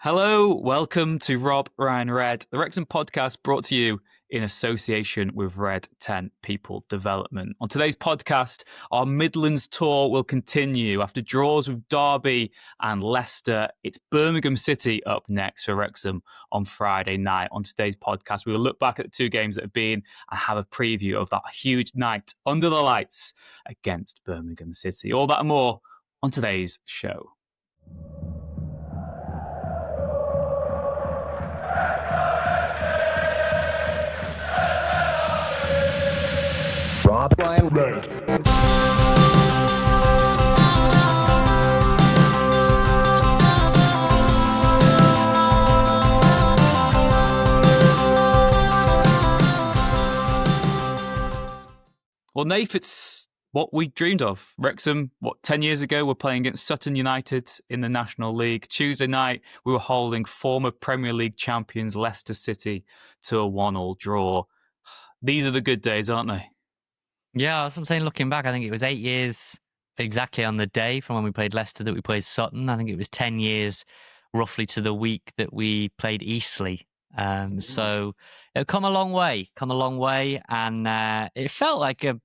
Hello, welcome to Rob, Ryan, Red, the Wrexham podcast brought to you in association with Red 10 People Development. On today's podcast, our Midlands tour will continue. After draws with Derby and Leicester, it's Birmingham City up next for Wrexham on Friday night. On today's podcast, we will look back at the two games that have been and have a preview of that huge night under the lights against Birmingham City. All that and more on today's show. Rob, Ryan, Red. Well, Nath, it's what we dreamed of. Wrexham, 10 years ago, we're playing against Sutton United in the National League. Tuesday night, we were holding former Premier League champions Leicester City to a 1-1 draw. These are the good days, aren't they? Yeah, that's what I'm saying. Looking back, I think it was 8 years exactly on the day from when we played Leicester that we played Sutton. I think it was 10 years roughly to the week that we played Eastleigh. So it come a long way, and it felt like it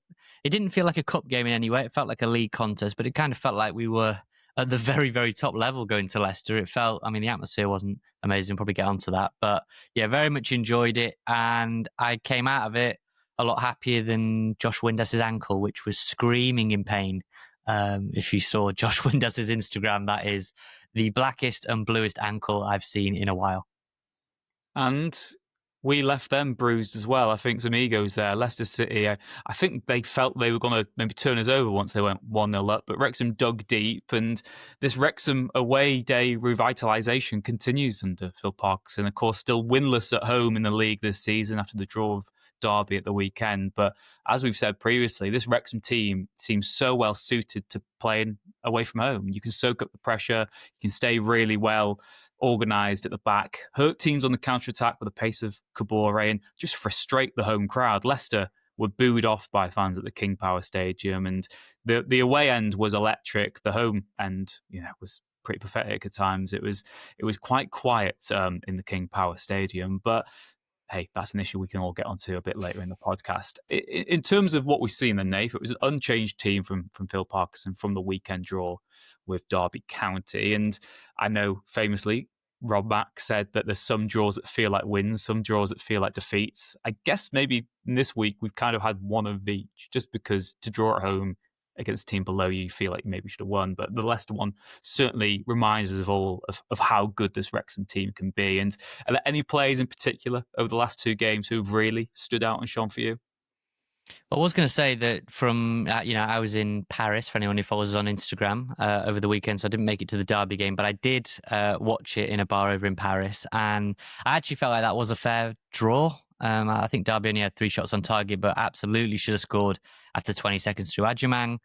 didn't feel like a cup game in any way. It felt like a league contest, but it kind of felt like we were at the very, very top level going to Leicester. It felt, the atmosphere wasn't amazing. We'll probably get onto that, but yeah, very much enjoyed it, and I came out of it a lot happier than Josh Windus's ankle, which was screaming in pain. If you saw Josh Windus's Instagram, that is the blackest and bluest ankle I've seen in a while. And we left them bruised as well. I think some egos there. Leicester City, I think they felt they were going to maybe turn us over once they went 1-0 up, but Wrexham dug deep, and this Wrexham away day revitalisation continues under Phil Parkinson. Of course, still winless at home in the league this season after the draw of Derby at the weekend. But as we've said previously, this Wrexham team seems so well suited to playing away from home. You can soak up the pressure, you can stay really well organised at the back, hurt teams on the counter-attack with the pace of Kabore, and just frustrate the home crowd. Leicester were booed off by fans at the King Power Stadium, and the away end was electric. The home end, was pretty pathetic at times. It was quite quiet in the King Power Stadium, but hey, that's an issue we can all get onto a bit later in the podcast. In terms of what we've seen in Nath, it was an unchanged team from Phil Parkinson from the weekend draw with Derby County. And I know famously, Rob Mack said that there's some draws that feel like wins, some draws that feel like defeats. I guess maybe in this week we've kind of had one of each, just because to draw at home against a team below you feel like you maybe should have won. But the Leicester one certainly reminds us of how good this Wrexham team can be. And are there any players in particular over the last two games who've really stood out and shone for you? I was going to say that from, I was in Paris, for anyone who follows us on Instagram, over the weekend, so I didn't make it to the Derby game, but I did watch it in a bar over in Paris, and I actually felt like that was a fair draw. I think Derby only had 3 shots on target, but absolutely should have scored after 20 seconds through Adjumang.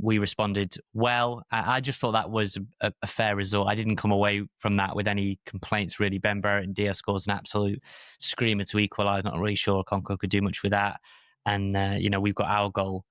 We responded well. I just thought that was a fair result. I didn't come away from that with any complaints, really. Ben Burton Diaz scores an absolute screamer to equalise. Not really sure Conco could do much with that. And, we've got our goal.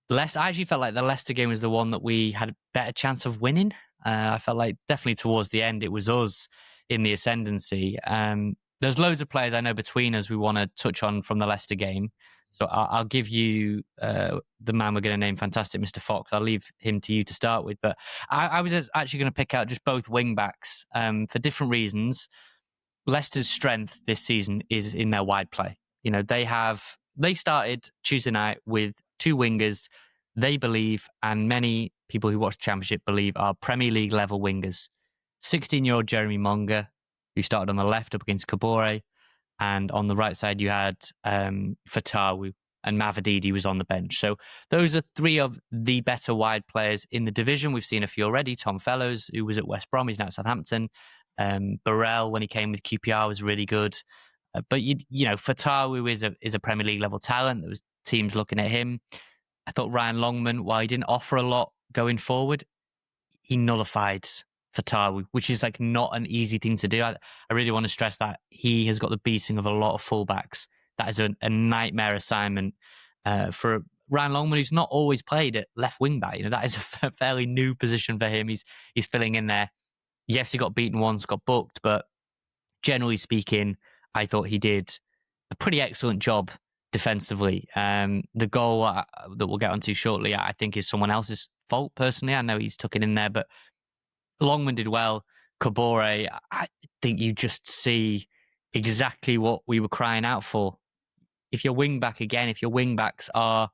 I actually felt like the Leicester game was the one that we had a better chance of winning. I felt like definitely towards the end, it was us in the ascendancy. There's loads of players I know between us we want to touch on from the Leicester game. So I'll give you the man we're going to name, fantastic Mr. Fox. I'll leave him to you to start with. But I was actually going to pick out just both wing-backs for different reasons. Leicester's strength this season is in their wide play. They started Tuesday night with 2 wingers they believe, and many people who watch the Championship believe, are Premier League level wingers. 16-year-old Jeremy Monga, who started on the left up against Kabore, and on the right side you had Fatawu, and Mavadidi was on the bench. So those are 3 of the better wide players in the division. We've seen a few already. Tom Fellows, who was at West Brom, he's now at Southampton. Burrell, when he came with QPR, was really good. But Fatawu is a Premier League level talent. There was teams looking at him. I thought Ryan Longman, while he didn't offer a lot going forward, he nullified Fatawu, which is like not an easy thing to do. I really want to stress that he has got the beating of a lot of fullbacks. That is a nightmare assignment for Ryan Longman, who's not always played at left wing back. That is a fairly new position for him. He's filling in there. Yes, he got beaten once, got booked, but generally speaking, I thought he did a pretty excellent job defensively. The goal that we'll get onto shortly, I think, is someone else's fault. Personally, I know he's took it in there, but Longman did well. Kabore, I think you just see exactly what we were crying out for. If your wing back again, if your wing backs are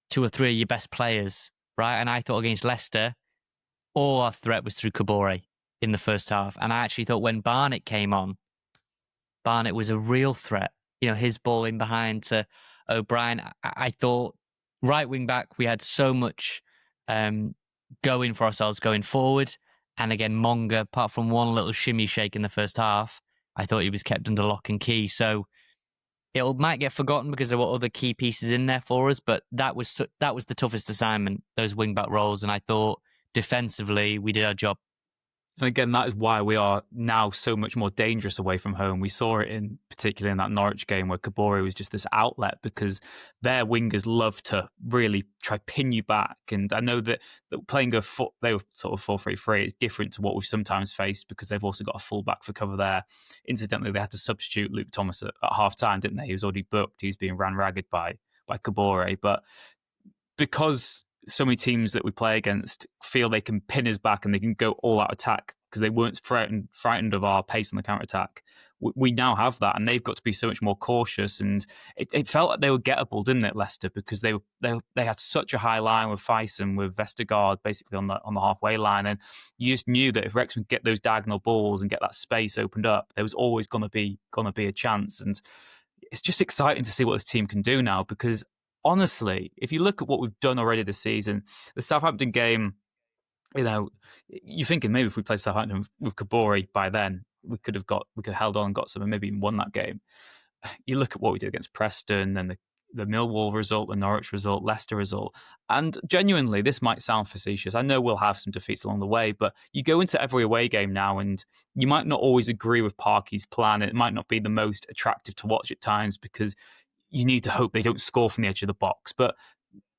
two or three of your best players, right? And I thought against Leicester, all our threat was through Kabore in the first half. And I actually thought when Barnett came on, Barnett was a real threat. You know, his ball in behind to O'Brien. I thought right wing back, we had so much going for ourselves going forward. And again, Monga, apart from one little shimmy shake in the first half, I thought he was kept under lock and key. So it might get forgotten because there were other key pieces in there for us, but that was the toughest assignment, those wing back roles. And I thought defensively, we did our job. And again, that is why we are now so much more dangerous away from home. We saw it particularly in that Norwich game where Kabore was just this outlet because their wingers love to really try pin you back. And I know that playing they were sort of 4-3-3 is different to what we've sometimes faced because they've also got a full back for cover there. Incidentally, they had to substitute Luke Thomas at half time, didn't they? He was already booked. He was being ran ragged by Kabore. But because so many teams that we play against feel they can pin us back and they can go all out attack because they weren't frightened of our pace on the counter attack. We now have that, and they've got to be so much more cautious. And it felt like they were gettable, didn't it, Leicester? Because they had such a high line with Faison, with Vestergaard basically on the halfway line, and you just knew that if Wrexham get those diagonal balls and get that space opened up, there was always going to be a chance. And it's just exciting to see what this team can do now because. Honestly, if you look at what we've done already this season, the Southampton game, you're thinking maybe if we played Southampton with Kabore by then, we could have held on and got some and maybe even won that game. You look at what we did against Preston and the Millwall result, the Norwich result, Leicester result, and genuinely, this might sound facetious. I know we'll have some defeats along the way, but you go into every away game now and you might not always agree with Parky's plan. It might not be the most attractive to watch at times because you need to hope they don't score from the edge of the box. But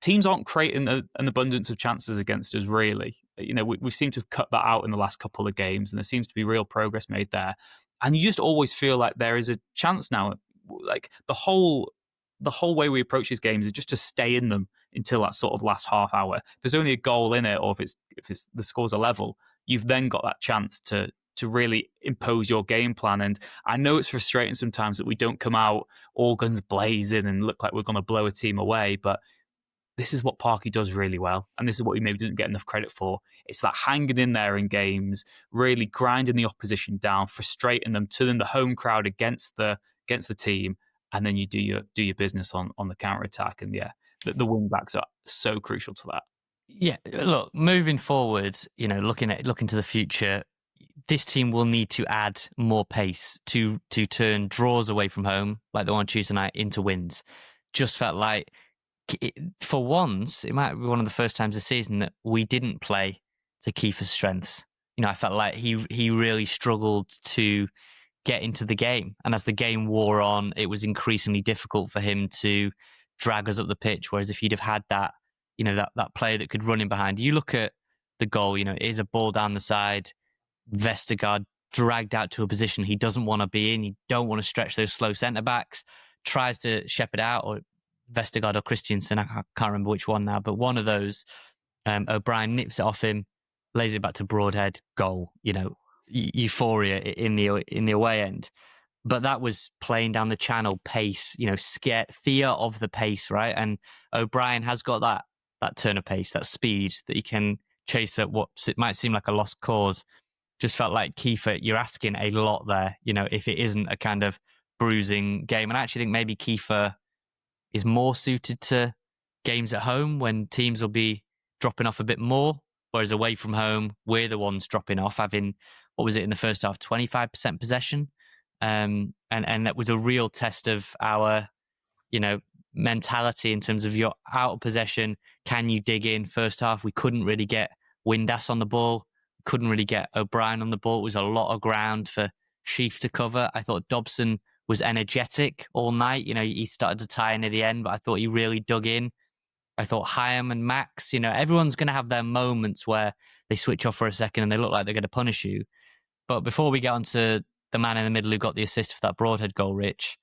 teams aren't creating an abundance of chances against us, really. We seem to have cut that out in the last couple of games, and there seems to be real progress made there. And you just always feel like there is a chance now. Like the whole way we approach these games is just to stay in them until that sort of last half hour. If there's only a goal in it, or if it's the scores are level, you've then got that chance to really impose your game plan. And I know it's frustrating sometimes that we don't come out all guns blazing and look like we're going to blow a team away, but this is what Parky does really well. And this is what he maybe doesn't get enough credit for. It's that hanging in there in games, really grinding the opposition down, frustrating them, turning the home crowd against the team. And then you do your business on the counter-attack. And yeah, the wing backs are so crucial to that. Yeah, look, moving forward, looking to the future, this team will need to add more pace to turn draws away from home, like the one on Tuesday night, into wins. Just felt like, for once, it might be one of the first times this season that we didn't play to Kiefer's strengths. I felt like he really struggled to get into the game. And as the game wore on, it was increasingly difficult for him to drag us up the pitch. Whereas if he'd have had that, that player that could run in behind, you look at the goal, it is a ball down the side. Vestergaard dragged out to a position he doesn't want to be in. You don't want to stretch those slow centre-backs. Tries to shepherd out, or Vestergaard or Christiansen, I can't remember which one now, but one of those. O'Brien nips it off him, lays it back to Broadhead, goal. Euphoria in the away end. But that was playing down the channel, pace, fear of the pace, right? And O'Brien has got that turn of pace, that speed that he can chase at what might seem like a lost cause. Just felt like Kiefer, you're asking a lot there, if it isn't a kind of bruising game. And I actually think maybe Kiefer is more suited to games at home when teams will be dropping off a bit more, whereas away from home, we're the ones dropping off, having, what was it in the first half, 25% possession. And that was a real test of our, mentality in terms of you're out of possession. Can you dig in? First half, we couldn't really get Windass on the ball. Couldn't really get O'Brien on the ball. It was a lot of ground for Sheaf to cover. I thought Dobson was energetic all night. He started to tie in at the end, but I thought he really dug in. I thought Hyam and Max, everyone's going to have their moments where they switch off for a second and they look like they're going to punish you. But before we get on to the man in the middle who got the assist for that Broadhead goal, Rich,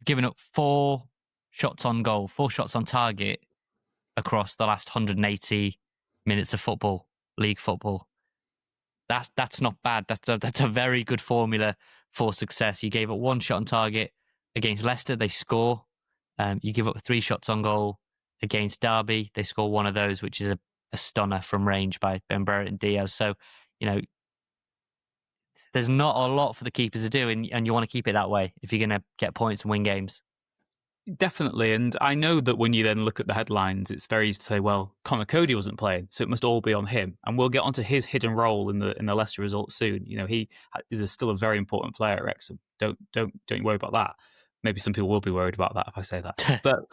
giving up 4 shots on goal, 4 shots on target across the last 180 minutes of football, league football. That's not bad. That's a very good formula for success. You gave up 1 shot on target against Leicester, they score. You give up 3 shots on goal against Derby, they score 1 of those, which is a stunner from range by Ben Brereton Diaz. So, there's not a lot for the keepers to do, and you want to keep it that way if you're going to get points and win games. Definitely, and I know that when you then look at the headlines, it's very easy to say, well, Conor Coady wasn't playing, so it must all be on him. And we'll get onto his hidden role in the Leicester results soon. He is still a very important player at Wrexham. Don't you worry about that. Maybe some people will be worried about that if I say that. But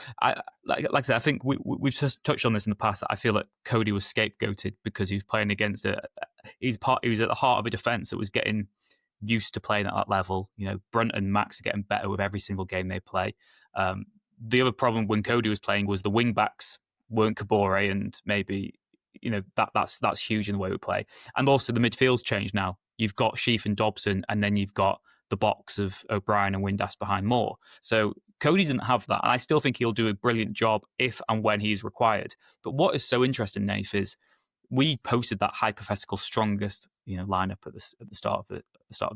like I said, I think we've just touched on this in the past. I feel like Coady was scapegoated because he was playing against he was at the heart of a defence that was getting used to playing at that level. Brunt and Max are getting better with every single game they play. The other problem when Coady was playing was the wing backs weren't Kabore, and maybe that's huge in the way we play. And also the midfield's changed now. You've got Sheaf and Dobson, and then you've got the box of O'Brien and Windass behind Moore. So Coady didn't have that, and I still think he'll do a brilliant job if and when he's required. But what is so interesting, Nath, is we posted that hypothetical strongest lineup at the start of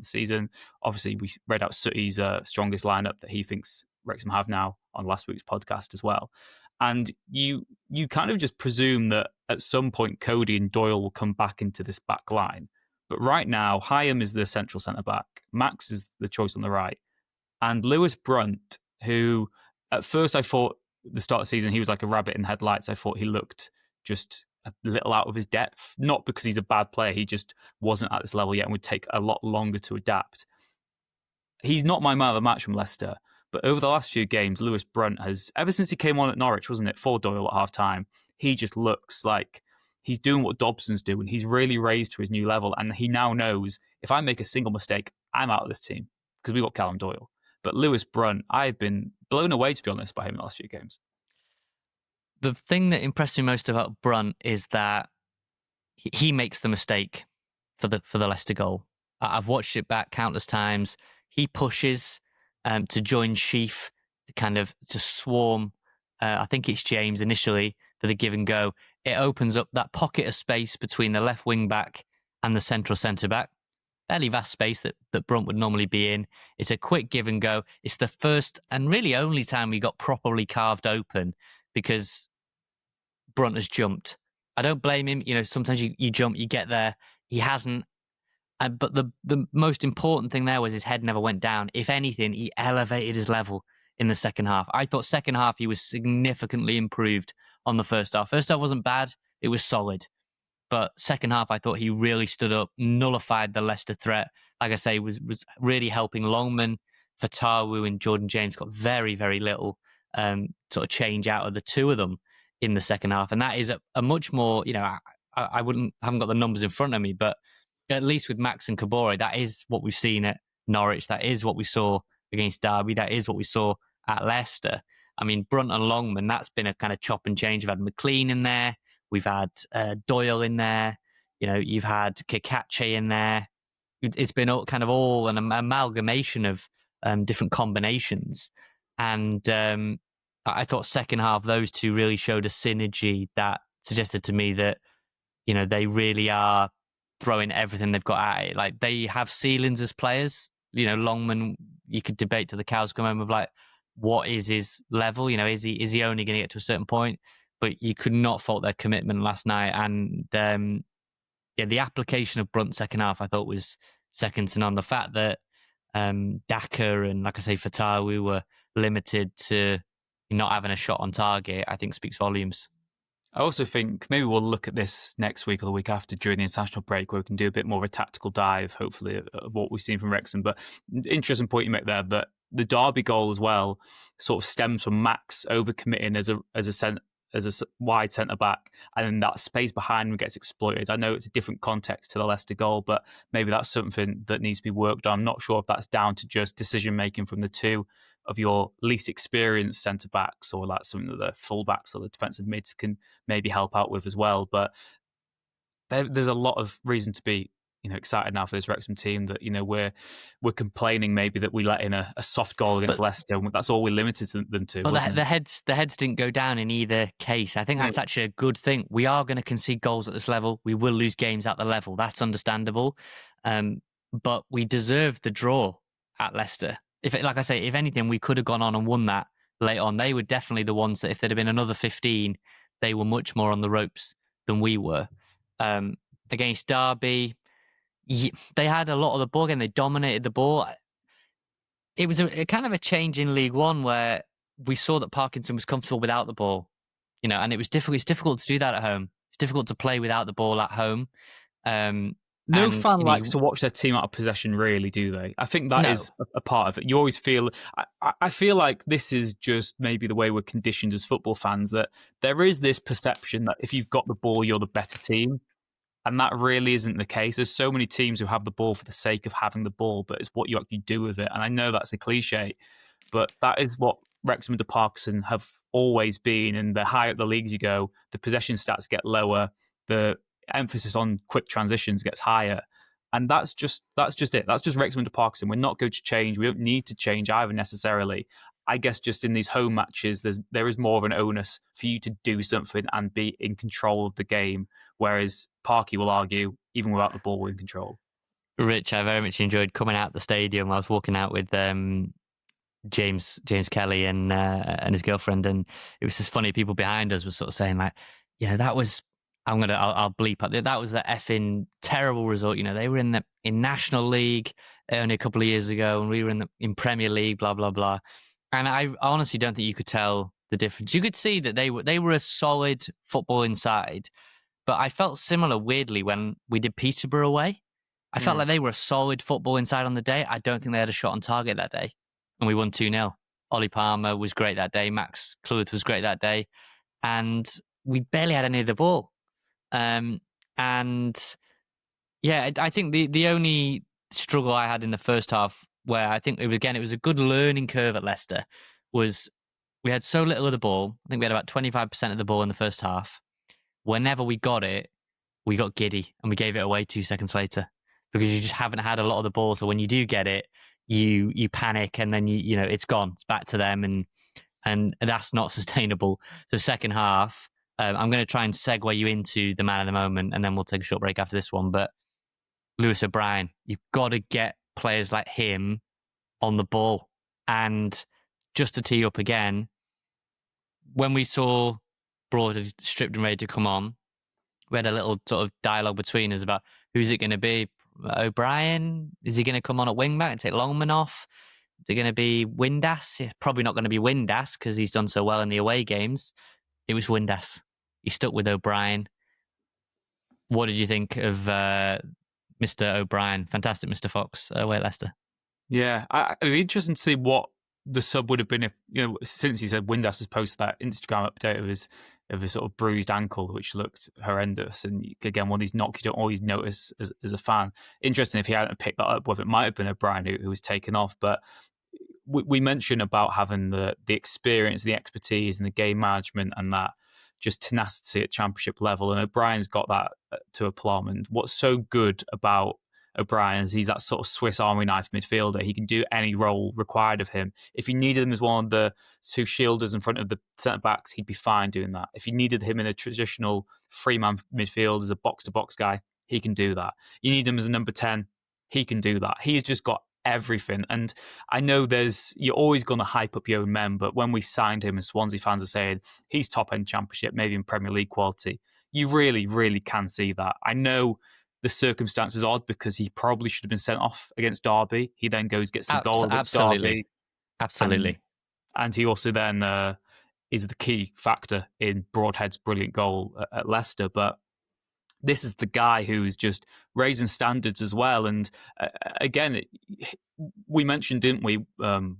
the season. Obviously, we read out Sutty's strongest lineup that he thinks Wrexham have now on last week's podcast as well. And you kind of just presume that at some point Coady and Doyle will come back into this back line. But right now, Hyam is the central centre-back. Max is the choice on the right. And Lewis Brunt, who at first I thought the start of the season he was like a rabbit in headlights. I thought he looked just a little out of his depth. Not because he's a bad player. He just wasn't at this level yet and would take a lot longer to adapt. He's not my man of the match from Leicester. But over the last few games, Lewis Brunt has, ever since he came on at Norwich, wasn't it, for Doyle at half-time, he just looks like he's doing what Dobson's doing. He's really raised to his new level, and he now knows, if I make a single mistake, I'm out of this team, because we've got Callum Doyle. But Lewis Brunt, I've been blown away, to be honest, by him in the last few games. The thing that impressed me most about Brunt is that he makes the mistake for the Leicester goal. I've watched it back countless times. He pushes to join Sheaf, kind of to swarm. I think it's James initially for the give and go. It opens up that pocket of space between the left wing back and the central centre back. Fairly vast space that Brunt would normally be in. It's a quick give and go. It's the first and really only time we got properly carved open because Brunt has jumped. I don't blame him. Sometimes you jump, you get there. He hasn't. But the most important thing there was his head never went down. If anything, he elevated his level in the second half. I thought second half he was significantly improved on the first half. First half wasn't bad. It was solid. But second half, I thought he really stood up, nullified the Leicester threat. Like I say, was really helping Longman. Fatawu and Jordan James got very, very little sort of change out of the two of them in the second half. And that is a much more, I haven't got the numbers in front of me, but at least with Max and Kabore, that is what we've seen at Norwich. That is what we saw against Derby. That is what we saw at Leicester. I mean, Brunt and Longman, that's been a kind of chop and change. We've had McLean in there. We've had Doyle in there. You've had Kikache in there. It's been all an amalgamation of different combinations. And I thought second half, those two really showed a synergy that suggested to me that, they really are throwing everything they've got at it. Like, they have ceilings as players. Longman, you could debate till the cows come home of like, what is his level? Is he only going to get to a certain point? But you could not fault their commitment last night. And the application of Brunt second half, I thought was second to none. The fact that Daka and, like I say, Fatawu were limited to not having a shot on target, I think speaks volumes. I also think maybe we'll look at this next week or the week after during the international break, where we can do a bit more of a tactical dive, hopefully, of what we've seen from Wrexham. But interesting point you make there, that the Derby goal as well sort of stems from Max overcommitting as a wide centre-back, and then that space behind him gets exploited. I know it's a different context to the Leicester goal, but maybe that's something that needs to be worked on. I'm not sure if that's down to just decision-making from the two of your least experienced centre-backs, or like something that the full-backs or the defensive mids can maybe help out with as well. But there's a lot of reason to be excited now for this Wrexham team that we're complaining maybe that we let in a soft goal against Leicester. And that's all we limited them to. Well, wasn't the it? heads didn't go down in either case. I think that's actually a good thing. We are going to concede goals at this level. We will lose games at the level. That's understandable. But we deserve the draw at Leicester. Like I say, if anything, we could have gone on and won that late on. They were definitely the ones that if there'd have been another 15, they were much more on the ropes than we were. Against Derby, they had a lot of the ball again. They dominated the ball. It was a kind of a change in League One where we saw that Parkinson was comfortable without the ball, and it was difficult. It's difficult to do that at home. It's difficult to play without the ball at home. No fan likes to watch their team out of possession, really, do they? I think that is a part of it. You always feel... I feel like this is just maybe the way we're conditioned as football fans, that there is this perception that if you've got the ball, you're the better team. And that really isn't the case. There's so many teams who have the ball for the sake of having the ball, but it's what you actually do with it. And I know that's a cliche, but that is what Wrexham under Parkinson have always been. And the higher up the leagues you go, the possession stats get lower, the emphasis on quick transitions gets higher. And that's just it. That's just Wrexham under Parkinson. We're not going to change. We don't need to change either necessarily. I guess just in these home matches, there is more of an onus for you to do something and be in control of the game, whereas Parky will argue, even without the ball, we're in control. Rich, I very much enjoyed coming out the stadium. I was walking out with James Kelly and his girlfriend, and it was just funny. People behind us were sort of saying like, that was... I'll bleep up. That was the effing terrible result. They were in National League only a couple of years ago, and we were in Premier League. Blah blah blah. And I honestly don't think you could tell the difference. You could see that they were a solid football inside, but I felt similar weirdly when we did Peterborough away. I felt like they were a solid football inside on the day. I don't think they had a shot on target that day, and we won 2-0. Ollie Palmer was great that day. Max Cluth was great that day, and we barely had any of the ball. I think the only struggle I had in the first half, where I think it was a good learning curve at Leicester, was we had so little of the ball. I think we had about 25% of the ball in the first half. Whenever we got it, we got giddy and we gave it away 2 seconds later because you just haven't had a lot of the ball. So when you do get it, you panic and then it's gone. It's back to them and that's not sustainable. So second half, I'm going to try and segue you into the man of the moment, and then we'll take a short break after this one. But Lewis O'Brien, you've got to get players like him on the ball. And just to tee you up again, when we saw Broadhead stripped and ready to come on, we had a little sort of dialogue between us about who's it going to be. O'Brien? Is he going to come on at wing back and take Longman off? Is it going to be Windass? It's probably not going to be Windass because he's done so well in the away games. It was Windass. He stuck with O'Brien. What did you think of Mr. O'Brien? Fantastic Mr. Fox away at Leicester. Yeah, it'd be interesting to see what the sub would have been if, since he said Windass has posted that Instagram update of his sort of bruised ankle, which looked horrendous. And again, one of these knocks you don't always notice as a fan. Interesting if he hadn't picked that up, whether it might have been O'Brien who was taken off. But we mentioned about having the experience, the expertise, and the game management, and that just tenacity at championship level. And O'Brien's got that to a plumb. And what's so good about O'Brien is he's that sort of Swiss Army knife midfielder. He can do any role required of him. If you needed him as one of the two shielders in front of the centre backs, he'd be fine doing that. If you needed him in a traditional three-man midfield as a box-to-box guy, he can do that. You need him as a number 10, he can do that. He's just got everything. And I know you're always going to hype up your own men, but when we signed him and Swansea fans are saying he's top-end championship, maybe in Premier League quality, you really, really can see that. I know the circumstance is odd because he probably should have been sent off against Derby. He then goes, gets the goal against Derby. Absolutely. And he also then is the key factor in Broadhead's brilliant goal at Leicester. But this is the guy who's just raising standards as well. And again, we mentioned, didn't we,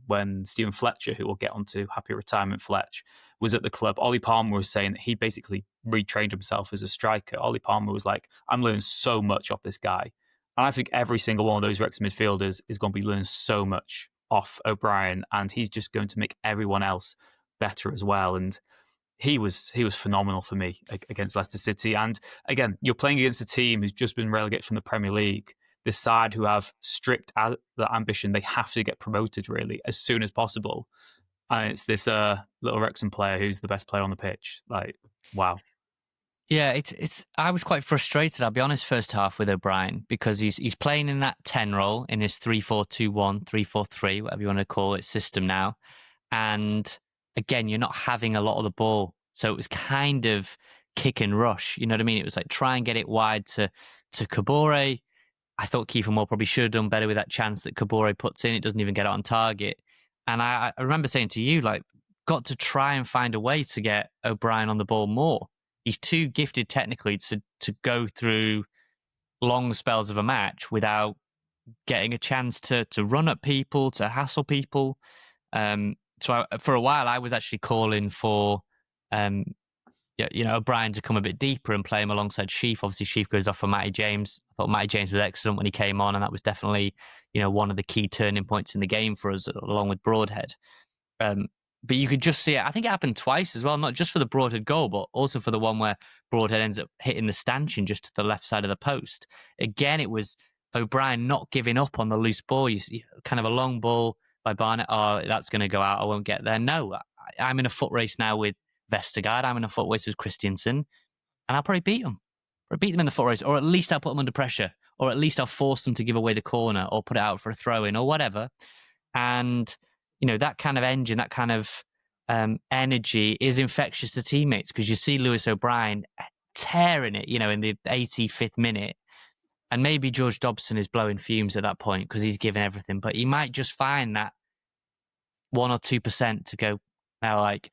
when Steven Fletcher, who we'll get onto, happy retirement Fletch, was at the club, Ollie Palmer was saying that he basically retrained himself as a striker. Ollie Palmer was like, I'm learning so much off this guy. And I think every single one of those Wrexham midfielders is going to be learning so much off O'Brien, and he's just going to make everyone else better as well. And he was phenomenal for me against Leicester City. And again, you're playing against a team who's just been relegated from the Premier League. This side who have strict ambition, they have to get promoted really as soon as possible. And it's this little Wrexham player who's the best player on the pitch. Like, wow. Yeah, it's. I was quite frustrated, I'll be honest, first half with O'Brien, because he's playing in that 10 role in his 3-4-2-1, 3-4-3, whatever you want to call it, system now. And again, you're not having a lot of the ball. So it was kind of kick and rush. You know what I mean? It was like try and get it wide to Kabore. I thought Kiefer Moore probably should have done better with that chance that Kabore puts in. It doesn't even get it on target. And I remember saying to you, like, got to try and find a way to get O'Brien on the ball more. He's too gifted technically to go through long spells of a match without getting a chance to run at people, to hassle people. So for a while, I was actually calling for, O'Brien to come a bit deeper and play him alongside Sheaf. Obviously, Sheaf goes off for Matty James. I thought Matty James was excellent when he came on, and that was definitely, one of the key turning points in the game for us, along with Broadhead. But you could just see it. I think it happened twice as well, not just for the Broadhead goal, but also for the one where Broadhead ends up hitting the stanchion just to the left side of the post. Again, it was O'Brien not giving up on the loose ball. Kind of a long ball by Barnett. Oh, that's going to go out. I won't get there. No, I'm in a foot race now with Vestergaard. I'm in a foot race with Christiansen. And I'll probably beat them. Or beat them in the foot race. Or at least I'll put them under pressure. Or at least I'll force them to give away the corner or put it out for a throw-in or whatever. And that kind of engine, that kind of energy is infectious to teammates, because you see Lewis O'Brien tearing it, in the 85th minute. And maybe George Dobson is blowing fumes at that point because he's given everything. But he might just find that 1 or 2% to go, now, like,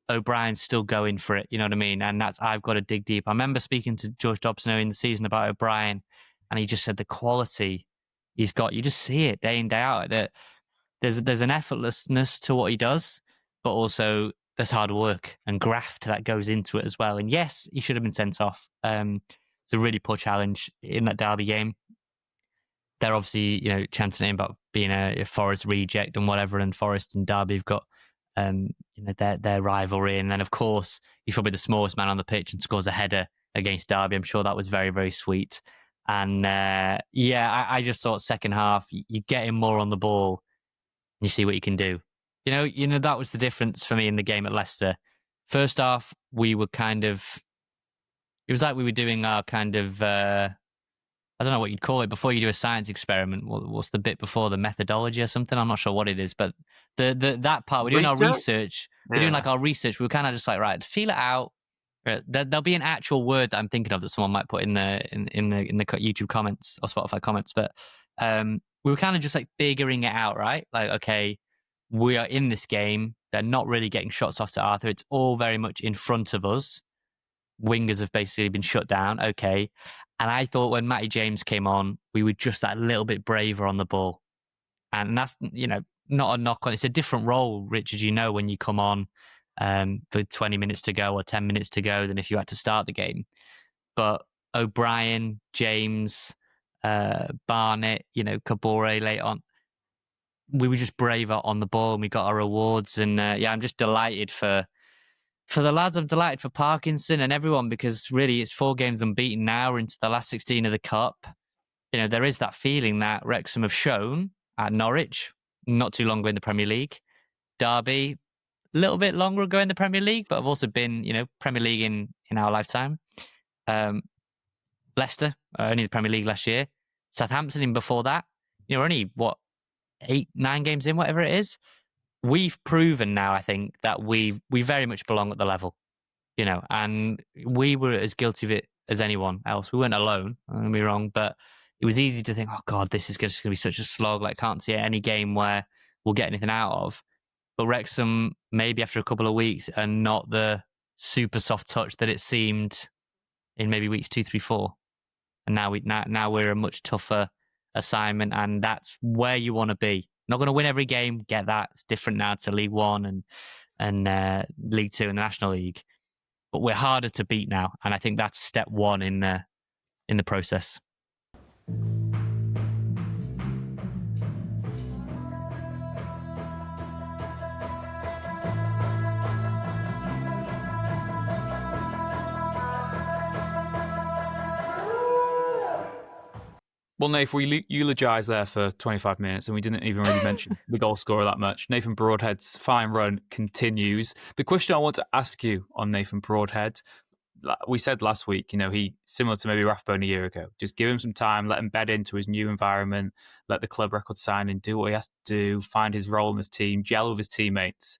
O'Brien's still going for it, you know what I mean? And I've got to dig deep. I remember speaking to George Dobson in the season about O'Brien, and he just said the quality he's got, you just see it day in, day out, that there's an effortlessness to what he does, but also there's hard work and graft that goes into it as well. And yes, he should have been sent off. It's a really poor challenge in that Derby game. They're obviously, chanting him about being a Forest reject and whatever, and Forest and Derby have got, their rivalry. And then, of course, he's probably the smallest man on the pitch and scores a header against Derby. I'm sure that was very, very sweet. And I just thought second half, you get him more on the ball, you see what you can do. That was the difference for me in the game at Leicester. First half, we were it was like we were doing our kind of, I don't know what you'd call it, before you do a science experiment. What's the bit before, the methodology or something? I'm not sure what it is, but that part, we're doing our research. We're doing like our research. We were kind of just like, right, feel it out. There'll be an actual word that I'm thinking of that someone might put in the YouTube comments or Spotify comments, but we were kind of just like figuring it out, right? Like, okay, we are in this game. They're not really getting shots off to Arthur. It's all very much in front of us. Wingers have basically been shut down. Okay. And I thought when Matty James came on, we were just that little bit braver on the ball. And that's, not a knock on. It's a different role, Richard, when you come on for 20 minutes to go or 10 minutes to go than if you had to start the game. But O'Brien, James, Barnett, Kabore late on, we were just braver on the ball and we got our rewards. And I'm just delighted for the lads. I'm delighted for Parkinson and everyone, because really it's 4 games unbeaten now. We're into the last 16 of the Cup. There is that feeling that Wrexham have shown at Norwich, not too long ago in the Premier League. Derby, a little bit longer ago in the Premier League, but have also been, Premier League in our lifetime. Leicester, only the Premier League last year. Southampton in before that. Only, 8-9 games in, whatever it is. We've proven now, I think, that we very much belong at the level, and we were as guilty of it as anyone else. We weren't alone, don't get me wrong, but it was easy to think, oh God, this is going to be such a slog. Like, can't see any game where we'll get anything out of. But Wrexham, maybe after a couple of weeks, are not the super soft touch that it seemed in maybe weeks 2, 3, 4. And now we're a much tougher assignment, and that's where you want to be. Not going to win every game, get that. It's different now to League One and League Two and the National League. But we're harder to beat now, and I think that's step one in the process. Well, Nath, we eulogised there for 25 minutes and we didn't even really mention the goal scorer that much. Nathan Broadhead's fine run continues. The question I want to ask you on Nathan Broadhead, we said last week, he, similar to maybe Rathbone a year ago, just give him some time, let him bed into his new environment, let the club record signing do what he has to do, find his role in his team, gel with his teammates.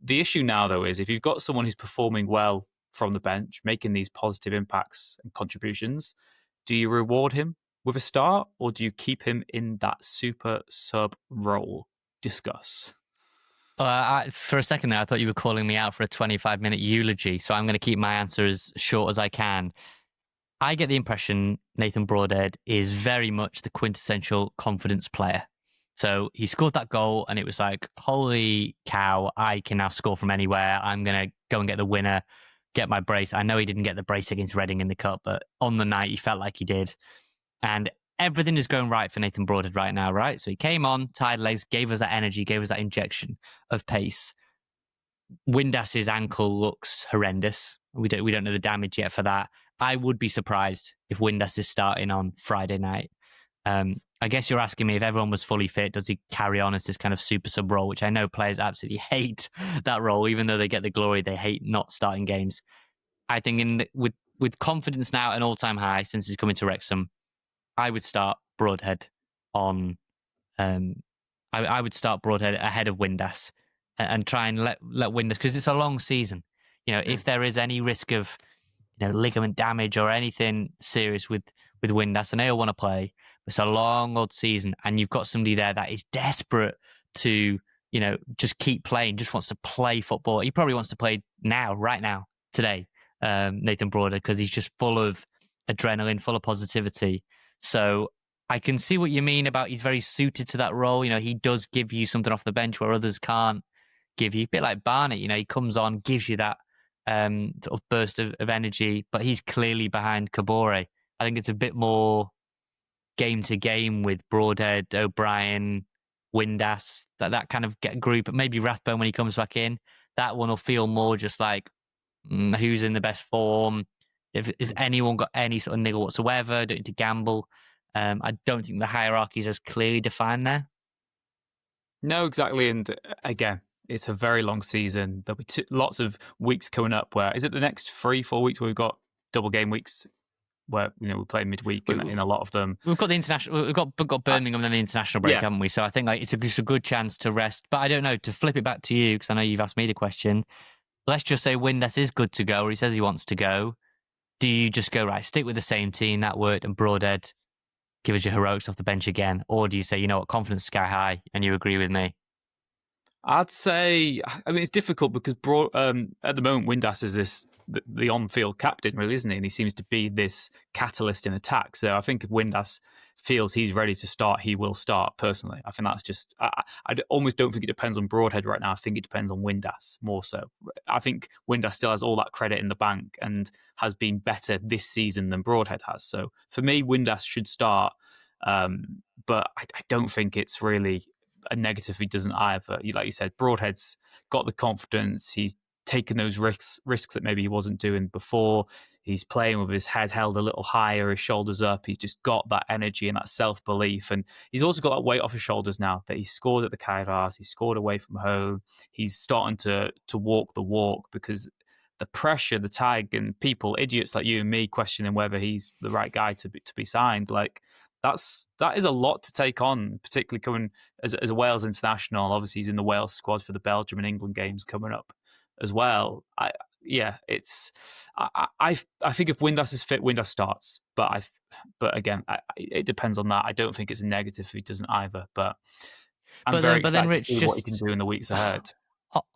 The issue now, though, is if you've got someone who's performing well from the bench, making these positive impacts and contributions, do you reward him with a start, or do you keep him in that super sub role? Discuss. For a second there, I thought you were calling me out for a 25-minute eulogy, so I'm going to keep my answer as short as I can. I get the impression Nathan Broadhead is very much the quintessential confidence player. So he scored that goal and it was like, holy cow, I can now score from anywhere. I'm going to go and get the winner, get my brace. I know he didn't get the brace against Reading in the Cup, but on the night he felt like he did. And everything is going right for Nathan Broadhead right now, right? So he came on, tired legs, gave us that energy, gave us that injection of pace. Windas's ankle looks horrendous. We don't know the damage yet for that. I would be surprised if Windass is starting on Friday night. I guess you're asking me if everyone was fully fit, does he carry on as this kind of super sub role, which I know players absolutely hate that role, even though they get the glory, they hate not starting games. I think with confidence now at an all-time high since he's coming to Wrexham, I would start Broadhead on. I would start Broadhead ahead of Windass and try and let Windass, because it's a long season. If there is any risk of ligament damage or anything serious with Windass, and they all want to play. It's a long old season, and you've got somebody there that is desperate to just keep playing, just wants to play football. He probably wants to play now, right now, today. Nathan Broadhead, because he's just full of adrenaline, full of positivity. So I can see what you mean about he's very suited to that role. He does give you something off the bench where others can't give you. A bit like Barnett, he comes on, gives you that sort of burst of energy, but he's clearly behind Kabore. I think it's a bit more game to game with Broadhead, O'Brien, Windass, that kind of group. Maybe Rathbone when he comes back in, that one will feel more just like who's in the best form. Has anyone got any sort of niggle whatsoever? Don't need to gamble. I don't think the hierarchy is as clearly defined there. No, exactly. And again, it's a very long season. There'll be lots of weeks coming up where, is it the next 3-4 weeks where we've got double game weeks where, we play midweek in a lot of them. We've got the international, we've got Birmingham and then the international break, haven't we? So I think it's just a good chance to rest. But I don't know, to flip it back to you, because I know you've asked me the question. Let's just say Windass is good to go, or he says he wants to go. Do you just go, right, stick with the same team, that worked, and Broadhead, give us your heroics off the bench again? Or do you say, confidence sky high, and you agree with me? I'd say, it's difficult because at the moment, Windass is the on-field captain, really, isn't he? And he seems to be this catalyst in attack. So I think if Windass feels he's ready to start, he will start, personally. I think that's just, I almost don't think it depends on Broadhead right now. I think it depends on Windass more so. I think Windass still has all that credit in the bank and has been better this season than Broadhead has. So for me, Windass should start. But I don't think it's really a negative if he doesn't either. Like you said, Broadhead's got the confidence. He's taken those risks that maybe he wasn't doing before. He's playing with his head held a little higher, his shoulders up. He's just got that energy and that self-belief. And he's also got that weight off his shoulders now that he scored at the Kairos. He scored away from home. He's starting to walk the walk, because the pressure, the tag, and people, idiots like you and me, questioning whether he's the right guy to be signed, that is a lot to take on, particularly coming as a Wales international. Obviously, he's in the Wales squad for the Belgium and England games coming up as well. I think if Windass is fit, Windass starts. But again, it depends on that. I don't think it's a negative if he doesn't either. But I'm very excited Rich, to see what he can do in the weeks ahead.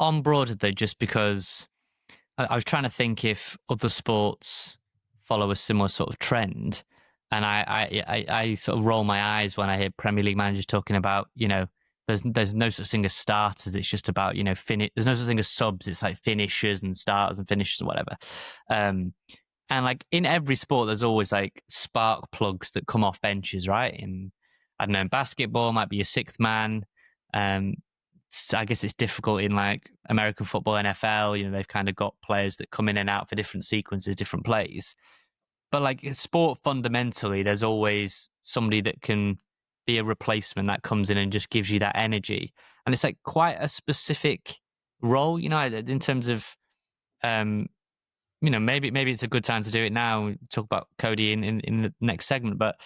On Broadhead, though, just because I was trying to think if other sports follow a similar sort of trend. And I sort of roll my eyes when I hear Premier League managers talking about, there's no such thing as starters. It's just about, there's no such thing as subs. It's like finishers and starters and finishers and whatever. And like in every sport, there's always like spark plugs that come off benches, right? And I don't know, in basketball might be your sixth man. I guess it's difficult in like American football, NFL. They've kind of got players that come in and out for different sequences, different plays. But like in sport, fundamentally, there's always somebody that can be a replacement that comes in and just gives you that energy. And it's like quite a specific role, you know, in terms of, um, you know, maybe it's a good time to do it now. We talk about Coady in the next segment, but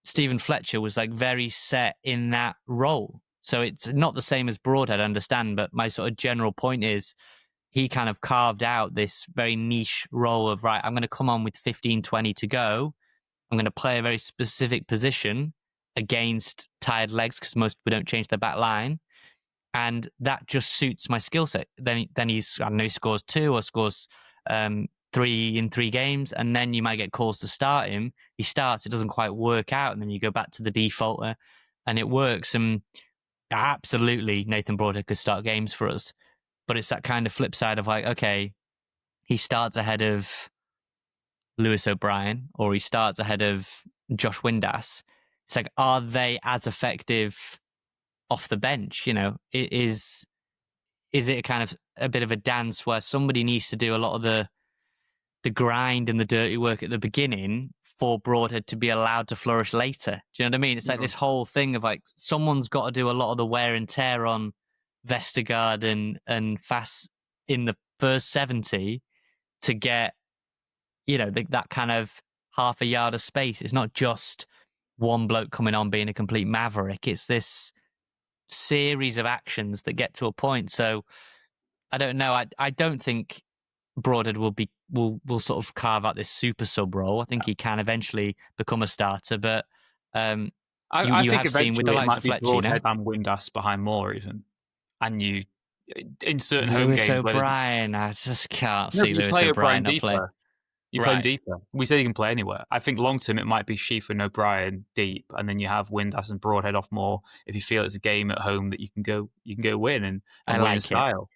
Steven Fletcher was like very set in that role. So it's not the same as Broadhead, I understand, but my sort of general point is he kind of carved out this very niche role of, right, I'm going to come on with 15, 20 to go. I'm going to play a very specific position against tired legs because most people don't change their back line. And that just suits my skill set. Then he's, I don't know, he scores 2 or scores 3 in 3 games, and then you might get calls to start him. He starts, it doesn't quite work out, and then you go back to the defaulter, and it works. And absolutely, Nathan Broadhead could start games for us, but it's that kind of flip side of like, okay, he starts ahead of Lewis O'Brien or he starts ahead of Josh Windass. It's like, are they as effective off the bench? You know, is it a kind of a bit of a dance where somebody needs to do a lot of the grind and the dirty work at the beginning for Broadhead to be allowed to flourish later? Do you know what I mean? It's like this whole thing of like, someone's got to do a lot of the wear and tear on Vestergaard and Fass in the first 70 to get, you know, that kind of half a yard of space. It's not just one bloke coming on being a complete maverick. It's this series of actions that get to a point. So I don't know. I don't think Broadhead will sort of carve out this super sub role. I think he can eventually become a starter, but I you think have seen with the eventually it likes might of be Fletcher, you know, Broadhead and Windass behind more even, and you in certain home Lewis games. O'Brien. I just can't No, see but you Lewis play O'Brien O'Brien not play. deeper. You play him Right. deeper. We say you can play anywhere. I think long term it might be Sheaf and O'Brien deep, and then you have Windass and Broadhead off more if you feel it's a game at home that you can go win and I win in like it. style.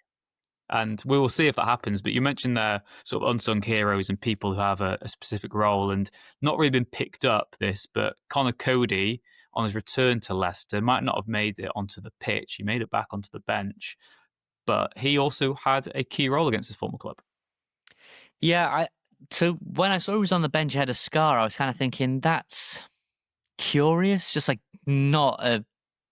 And we will see if that happens. But you mentioned there sort of unsung heroes and people who have a specific role and not really been picked up this, but Conor Coady on his return to Leicester might not have made it onto the pitch. He made it back onto the bench, but he also had a key role against his former club. Yeah, so when I saw he was on the bench, he had a scar. I was kind of thinking that's curious, just like not a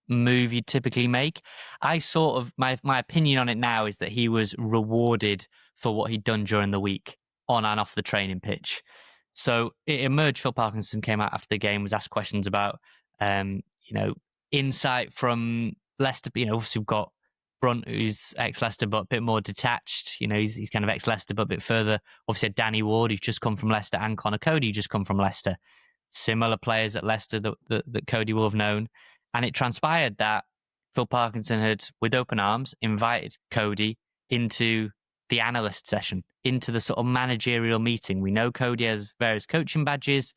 move you'd typically make. I sort of my opinion on it now is that he was rewarded for what he'd done during the week on and off the training pitch. So it emerged. Phil Parkinson came out after the game, was asked questions about, you know, insight from Leicester. You know, obviously we've got Brunt, who's ex-Leicester, but a bit more detached. You know, he's kind of ex-Leicester, but a bit further. Obviously, Danny Ward, who's just come from Leicester, and Conor Coady, who's just come from Leicester. Similar players at Leicester that Coady will have known. And it transpired that Phil Parkinson had, with open arms, invited Coady into the analyst session, into the sort of managerial meeting. We know Coady has various coaching badges,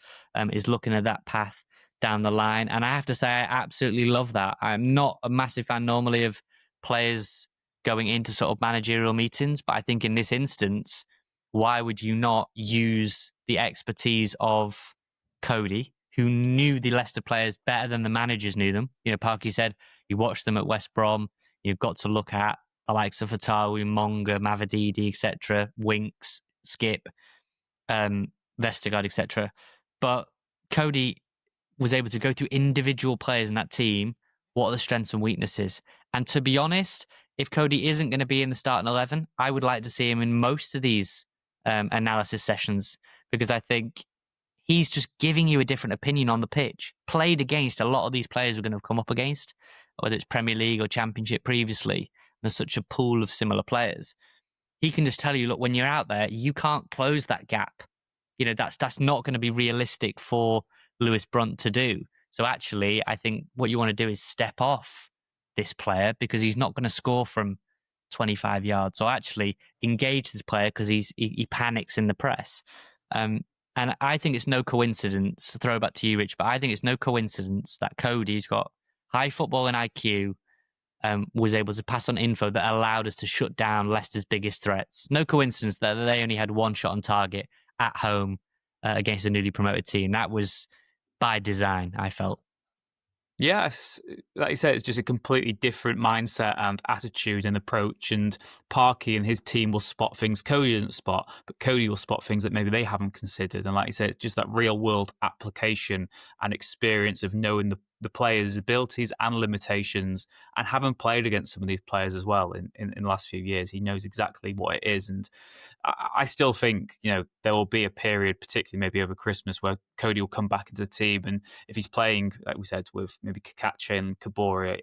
is looking at that path down the line. And I have to say, I absolutely love that. I'm not a massive fan normally of players going into sort of managerial meetings, but I think in this instance, why would you not use the expertise of Coady, who knew the Leicester players better than the managers knew them? You know, Parky said he watched them at West Brom. You've got to look at the likes of Fatawi, Monga, Mavididi, etc., Winks, Skip, Vestergaard, etc. But Coady was able to go through individual players in that team. What are the strengths and weaknesses? And to be honest, if Coady isn't going to be in the starting 11, I would like to see him in most of these analysis sessions, because I think he's just giving you a different opinion on the pitch. Played against a lot of these players we're going to come up against, whether it's Premier League or Championship previously. There's such a pool of similar players. He can just tell you, look, when you're out there, you can't close that gap. You know, that's not going to be realistic for Lewis Brunt to do. So actually, I think what you want to do is step off this player because he's not going to score from 25 yards. So actually engage this player because he panics in the press. And I think it's no coincidence, throw back to you, Rich, but I think it's no coincidence that Coady's got high footballing IQ, was able to pass on info that allowed us to shut down Leicester's biggest threats. No coincidence that they only had one shot on target at home against a newly promoted team. That was by design, I felt. Yes, like you said, it's just a completely different mindset and attitude and approach. And Parky and his team will spot things Coady doesn't spot, but Coady will spot things that maybe they haven't considered. And like you said, it's just that real world application and experience of knowing the players' abilities and limitations, and having played against some of these players as well in the last few years. He knows exactly what it is. And I still think, there will be a period, particularly maybe over Christmas, where Coady will come back into the team. And if he's playing, like we said, with maybe Kakache and Kabore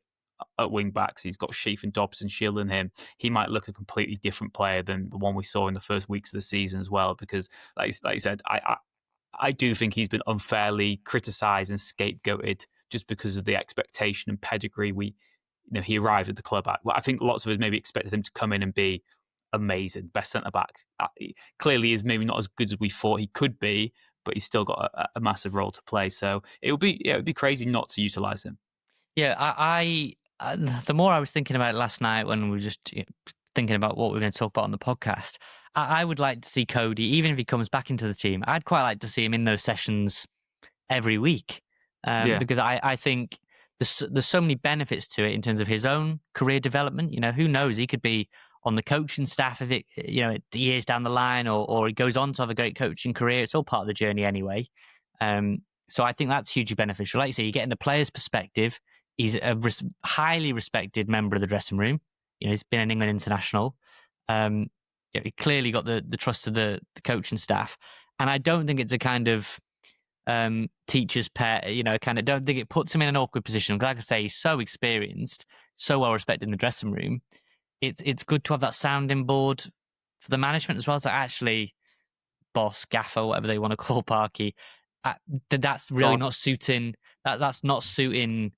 at wing backs, he's got Sheaf and Dobson shielding him, he might look a completely different player than the one we saw in the first weeks of the season as well. Because, like you said, I do think he's been unfairly criticised and scapegoated just because of the expectation and pedigree he arrived at the club at. Well, I think lots of us maybe expected him to come in and be amazing, best centre back. Clearly, is maybe not as good as we thought he could be, but he's still got a massive role to play. So it would be crazy not to utilise him. Yeah, the more I was thinking about it last night when we were just thinking about what we were going to talk about on the podcast, I would like to see Coady, even if he comes back into the team, I'd quite like to see him in those sessions every week, because I think there's so many benefits to it in terms of his own career development. Who knows? He could be on the coaching staff of it, years down the line, or he goes on to have a great coaching career. It's all part of the journey anyway. So I think that's hugely beneficial. Like you say, you get in the player's perspective. He's a highly respected member of the dressing room. He's been an England international. He clearly got the trust of the coaching staff. And I don't think it's a kind of teacher's pet, don't think it puts him in an awkward position. Like I say, he's so experienced, so well respected in the dressing room. It's good to have that sounding board for the management as well. So actually, boss, gaffer, whatever they want to call Parky, that's really not suiting. That's not suiting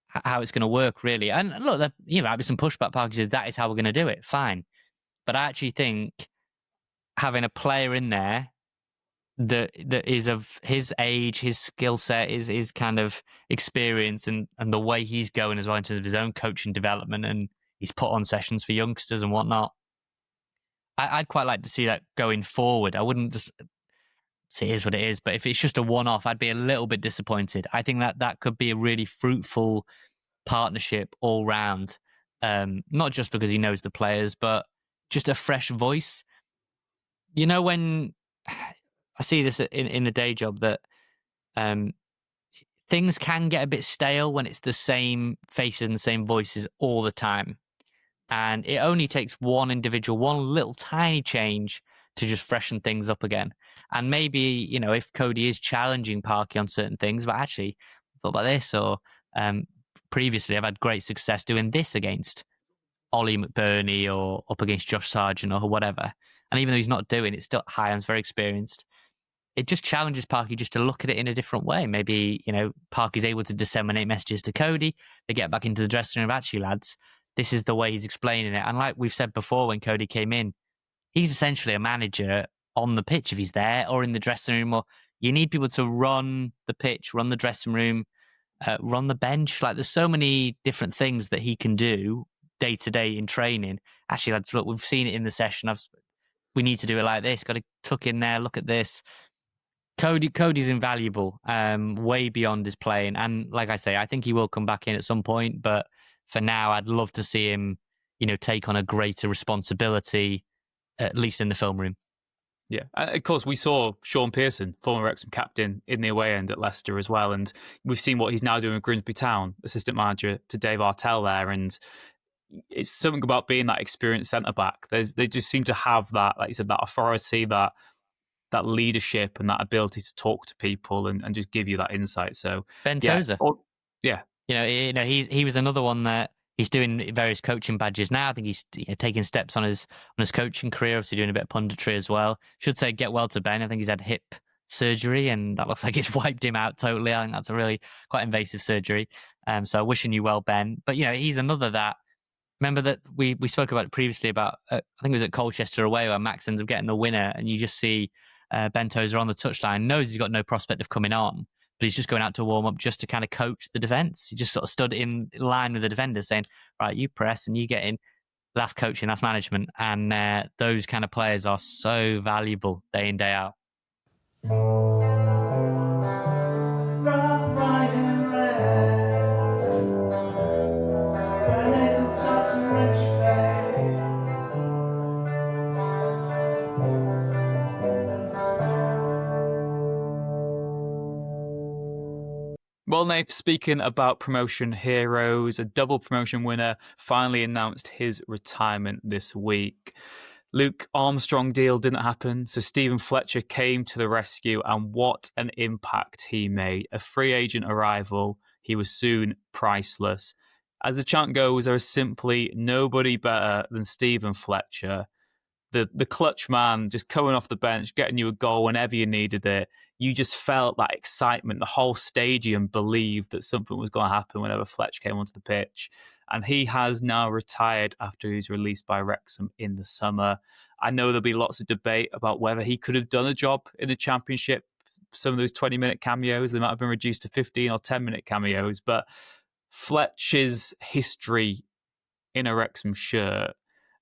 how it's going to work, really. And look, might be some pushback. Parky says that is how we're going to do it. Fine, but I actually think having a player in there that is of his age, his skill set, his kind of experience, and the way he's going as well in terms of his own coaching development, and he's put on sessions for youngsters and whatnot. I'd quite like to see that going forward. I wouldn't just say it is what it is, but if it's just a one-off, I'd be a little bit disappointed. I think that could be a really fruitful partnership all round, not just because he knows the players, but just a fresh voice. When I see this in the day job, that things can get a bit stale when it's the same faces and the same voices all the time. And it only takes one individual, one little tiny change to just freshen things up again. And maybe, if Coady is challenging Parky on certain things, but actually, I thought about this, or previously I've had great success doing this against Ollie McBurney or up against Josh Sargent or whatever. And even though he's not doing it, still Hyam's very experienced. It just challenges Parky just to look at it in a different way. Maybe, Parky's able to disseminate messages to Coady. They get back into the dressing room of, actually, lads, this is the way he's explaining it. And like we've said before, when Coady came in, he's essentially a manager on the pitch if he's there, or in the dressing room. Or you need people to run the pitch, run the dressing room, run the bench. Like, there's so many different things that he can do day to day in training. Actually, lads, look, we've seen it in the session. We need to do it like this. Got to tuck in there. Look at this. Cody's invaluable, way beyond his playing. And like I say, I think he will come back in at some point. But for now, I'd love to see him, take on a greater responsibility, at least in the film room. Yeah, of course, we saw Sean Pearson, former Wrexham captain, in the away end at Leicester as well. And we've seen what he's now doing at Grimsby Town, assistant manager to Dave Artell there. And it's something about being that experienced centre-back. They just seem to have that, like you said, that authority, that leadership and that ability to talk to people and just give you that insight. So Ben Tozer. Yeah. He was another one that he's doing various coaching badges now. I think he's taking steps on his coaching career, obviously doing a bit of punditry as well. Should say get well to Ben. I think he's had hip surgery and that looks like it's wiped him out totally. I think that's a really quite invasive surgery. So wishing you well, Ben. But, he's another that, remember that we spoke about it previously about, I think it was at Colchester away where Max ends up getting the winner, and you just see Ben Tozer on the touchline, knows he's got no prospect of coming on, but he's just going out to warm up just to kind of coach the defence. He just sort of stood in line with the defenders saying, right, you press and you get in. That's coaching, that's management. And those kind of players are so valuable day in, day out. Rob, white and red. Nath, speaking about promotion heroes, a double promotion winner finally announced his retirement this week. Luke Armstrong deal didn't happen, so Steven Fletcher came to the rescue, and what an impact he made. A free agent arrival, he was soon priceless. As the chant goes, there is simply nobody better than Steven Fletcher. The clutch man, just coming off the bench, getting you a goal whenever you needed it. You just felt that excitement. The whole stadium believed that something was going to happen whenever Fletch came onto the pitch. And he has now retired after he was released by Wrexham in the summer. I know there'll be lots of debate about whether he could have done a job in the Championship. Some of those 20-minute cameos, they might have been reduced to 15 or 10-minute cameos. But Fletch's history in a Wrexham shirt,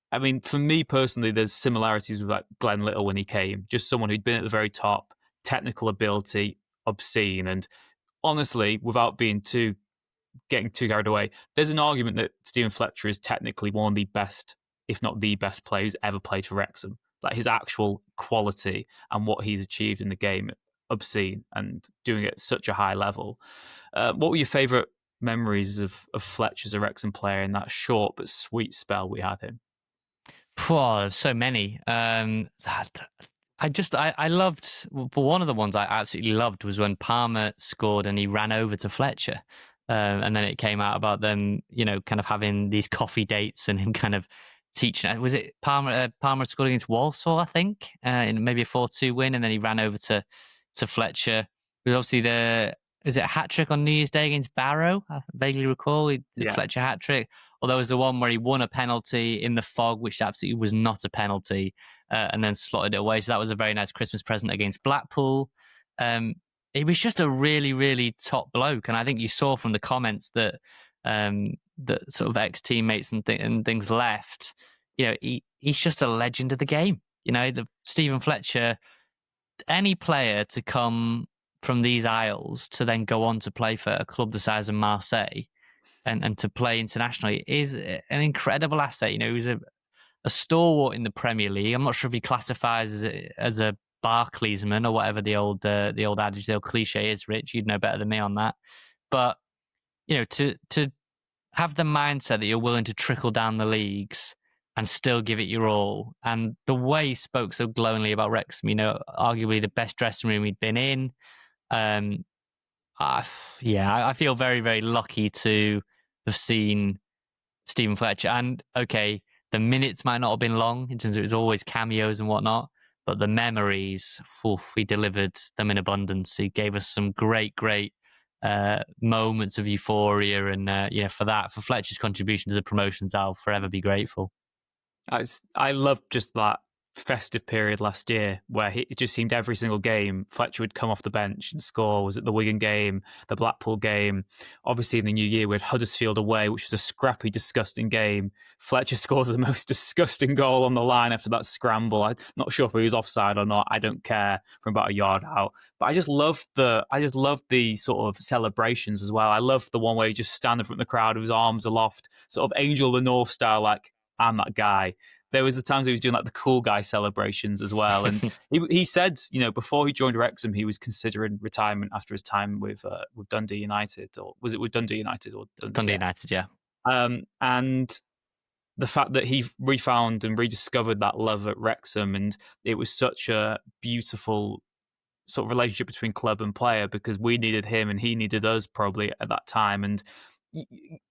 I mean, for me personally, there's similarities with like Glenn Little when he came. Just someone who'd been at the very top, technical ability, obscene. And honestly, without getting too carried away, there's an argument that Steven Fletcher is technically one of the best, if not the best player who's ever played for Wrexham. Like his actual quality and what he's achieved in the game, obscene and doing it at such a high level. What were your favourite memories of Fletcher as a Wrexham player in that short but sweet spell we had him? So many. I loved, but one of the ones I absolutely loved was when Palmer scored and he ran over to Fletcher. And then it came out about them, kind of having these coffee dates and him kind of teaching. Was it Palmer scored against Walsall, I think, in maybe a 4-2 win, and then he ran over to Fletcher. It was obviously is it a hat-trick on New Year's Day against Barrow? I vaguely recall the Fletcher hat-trick. Or there was the one where he won a penalty in the fog, which absolutely was not a penalty, and then slotted it away. So that was a very nice Christmas present against Blackpool. He was just a really, really top bloke. And I think you saw from the comments that that sort of ex-teammates and things left, he's just a legend of the game. Steven Fletcher, any player to come from these Isles to then go on to play for a club the size of Marseille and to play internationally is an incredible asset. He was a stalwart in the Premier League. I'm not sure if he classifies as a Barclaysman or whatever the old adage, the old cliche is. Rich, you'd know better than me on that. But to have the mindset that you're willing to trickle down the leagues and still give it your all, and the way he spoke so glowingly about Wrexham, arguably the best dressing room he'd been in. I feel very, very lucky to have seen Steven Fletcher. And okay, the minutes might not have been long in terms of it was always cameos and whatnot, but the memories, he delivered them in abundance. He gave us some great, great moments of euphoria, and for Fletcher's contribution to the promotions, I'll forever be grateful. I loved just that festive period last year where it just seemed every single game Fletcher would come off the bench and score. Was it the Wigan game, the Blackpool game? Obviously in the new year we had Huddersfield away, which was a scrappy, disgusting game. Fletcher scores the most disgusting goal on the line after that scramble. I'm not sure if he was offside or not. I don't care, from about a yard out. But I just loved the sort of celebrations as well. I loved the one where he just stand in front of the crowd with his arms aloft, sort of Angel of the North style, like, I'm that guy. There was the times he was doing like the cool guy celebrations as well. And he said, before he joined Wrexham, he was considering retirement after his time with Dundee United, or was it with Dundee United or Dundee United? Yeah. And the fact that he refound and rediscovered that love at Wrexham, and it was such a beautiful sort of relationship between club and player, because we needed him and he needed us probably at that time. And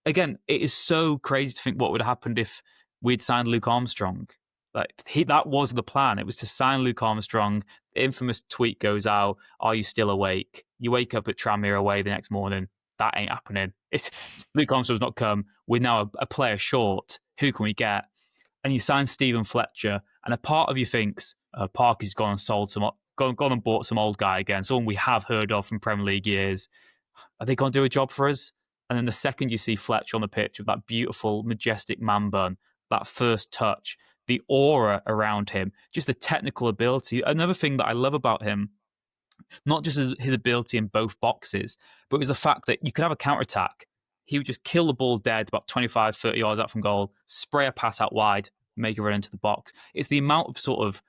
again, it is so crazy to think what would have happened if we'd signed Luke Armstrong. That was the plan. It was to sign Luke Armstrong. The infamous tweet goes out, "Are you still awake?" You wake up at Tranmere away the next morning. That ain't happening. Luke Armstrong's not come. We're now a player short. Who can we get? And you sign Steven Fletcher, and a part of you thinks Parky's gone and bought some old guy again, someone we have heard of from Premier League years. Are they going to do a job for us? And then the second you see Fletcher on the pitch with that beautiful, majestic man bun, that first touch, the aura around him, just the technical ability. Another thing that I love about him, not just his ability in both boxes, but it was the fact that you could have a counter-attack. He would just kill the ball dead about 25, 30 yards out from goal, spray a pass out wide, make it run into the box. It's the amount of sort of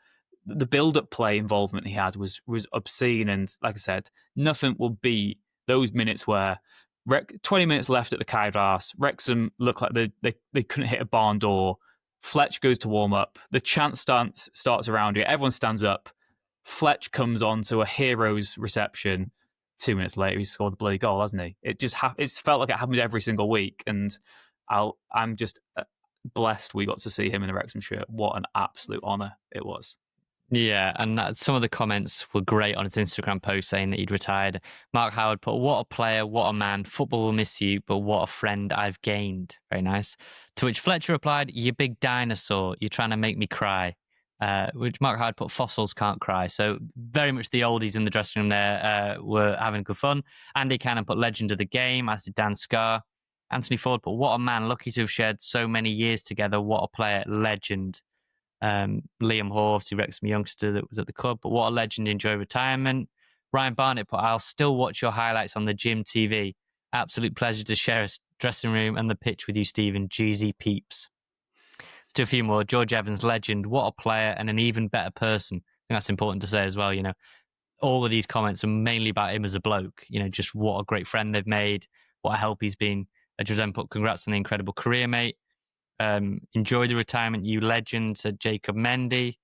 the build-up play involvement he had was obscene. And like I said, nothing will beat those minutes where 20 minutes left at the Kairos. Wrexham look like they couldn't hit a barn door. Fletch goes to warm up. The chant starts around you. Everyone stands up. Fletch comes on to a hero's reception. 2 minutes later, he's scored the bloody goal, hasn't he? It just it's felt like it happens every single week, and I'm just blessed we got to see him in the Wrexham shirt. What an absolute honour it was. Yeah, and some of the comments were great on his Instagram post saying that he'd retired. Mark Howard put, "What a player, what a man. Football will miss you, but what a friend I've gained." Very nice. To which Fletcher replied, "You big dinosaur, you're trying to make me cry." Which Mark Howard put, "Fossils can't cry." So very much the oldies in the dressing room there were having good fun. Andy Cannon put, "Legend of the game," as did Dan Scarr. Anthony Ford put, "What a man, lucky to have shared so many years together. What a player, legend." Liam Hoare, obviously Wrexham youngster that was at the club, but what a legend, enjoy retirement. Ryan Barnett put, "I'll still watch your highlights on the gym TV. Absolute pleasure to share a dressing room and the pitch with you, Stephen. Jeezy peeps." Let's do a few more. George Evans, legend, what a player and an even better person. I think that's important to say as well. All of these comments are mainly about him as a bloke. Just what a great friend they've made, what a help he's been. Josem put, "Congrats on the incredible career, mate. Enjoy the retirement, you legend," said Jacob Mendy.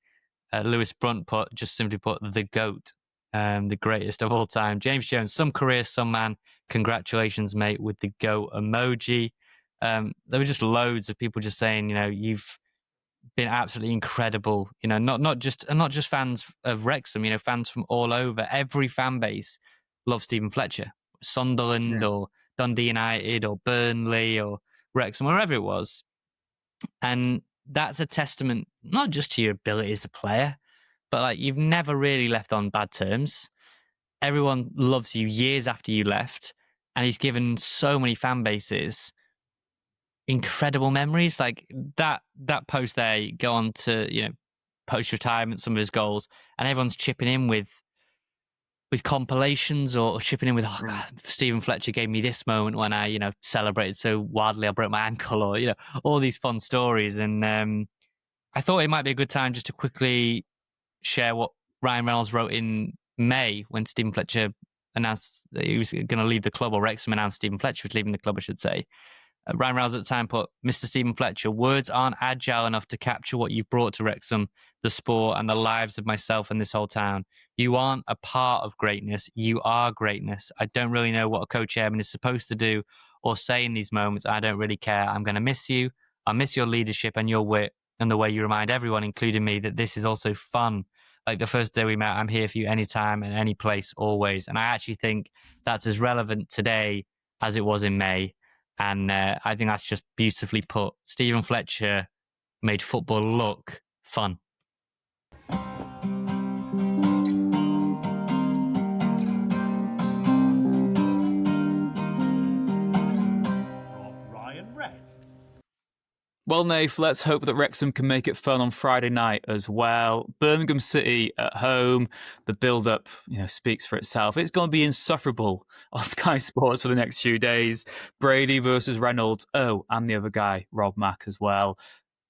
Lewis Brunt simply put, "The GOAT, the greatest of all time." James Jones, "Some career, some man. Congratulations, mate," with the GOAT emoji. There were just loads of people just saying, you've been absolutely incredible. Not just fans of Wrexham, fans from all over. Every fan base loves Steven Fletcher. Sunderland or Dundee United or Burnley or Wrexham, wherever it was. And that's a testament not just to your ability as a player, but you've never really left on bad terms. Everyone loves you years after you left, and he's given so many fan bases incredible memories. Like that post there, you go on to post retirement, some of his goals, and everyone's chipping in with compilations or chipping in with, "Oh God, Steven Fletcher gave me this moment when I, celebrated so wildly I broke my ankle," or, all these fun stories. And I thought it might be a good time just to quickly share what Ryan Reynolds wrote in May when Steven Fletcher announced that he was going to leave the club, or Wrexham announced Steven Fletcher was leaving the club, I should say. Ryan Reynolds at the time put, "Mr. Steven Fletcher, words aren't agile enough to capture what you've brought to Wrexham, the sport, and the lives of myself and this whole town. You aren't a part of greatness. You are greatness. I don't really know what a co-chairman is supposed to do or say in these moments. I don't really care. I'm going to miss you. I miss your leadership and your wit and the way you remind everyone, including me, that this is also fun. Like the first day we met, I'm here for you anytime and any place, always." And I actually think that's as relevant today as it was in May. And I think that's just beautifully put. Steven Fletcher made football look fun. Well, Nath, let's hope that Wrexham can make it fun on Friday night as well. Birmingham City at home. The build-up, speaks for itself. It's going to be insufferable on Sky Sports for the next few days. Brady versus Reynolds. Oh, and the other guy, Rob Mack, as well.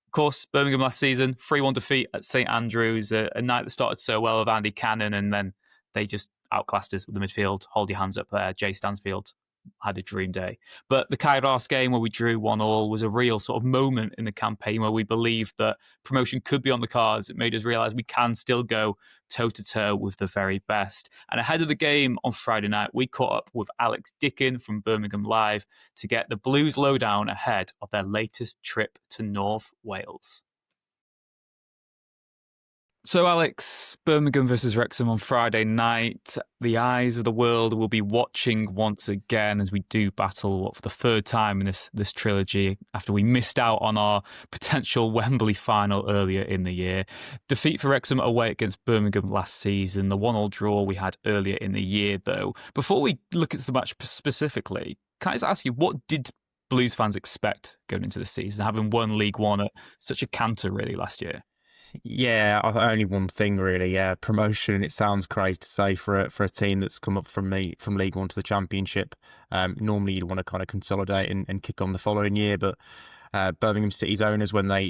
Of course, Birmingham last season, 3-1 defeat at St Andrews, a night that started so well with Andy Cannon, and then they just outclassed us with the midfield. Hold your hands up there, Jay Stansfield had a dream day. But the Kairos game where we drew 1-1 was a real sort of moment in the campaign where we believed that promotion could be on the cards. It made us realise we can still go toe-to-toe with the very best. And ahead of the game on Friday night, we caught up with Alex Dicken from BirminghamLive to get the Blues lowdown ahead of their latest trip to North Wales. So, Alex, Birmingham versus Wrexham on Friday night. The eyes of the world will be watching once again as we do battle for the third time in this trilogy after we missed out on our potential Wembley final earlier in the year. Defeat for Wrexham away against Birmingham last season, the 1-1 draw we had earlier in the year, though. Before we look at the match specifically, can I just ask you, what did Blues fans expect going into the season, having won League One at such a canter really last year? Yeah, only one thing really. Yeah, promotion. It sounds crazy to say for a team that's come up from League One to the Championship. Normally you'd want to kind of consolidate and kick on the following year, but Birmingham City's owners, when they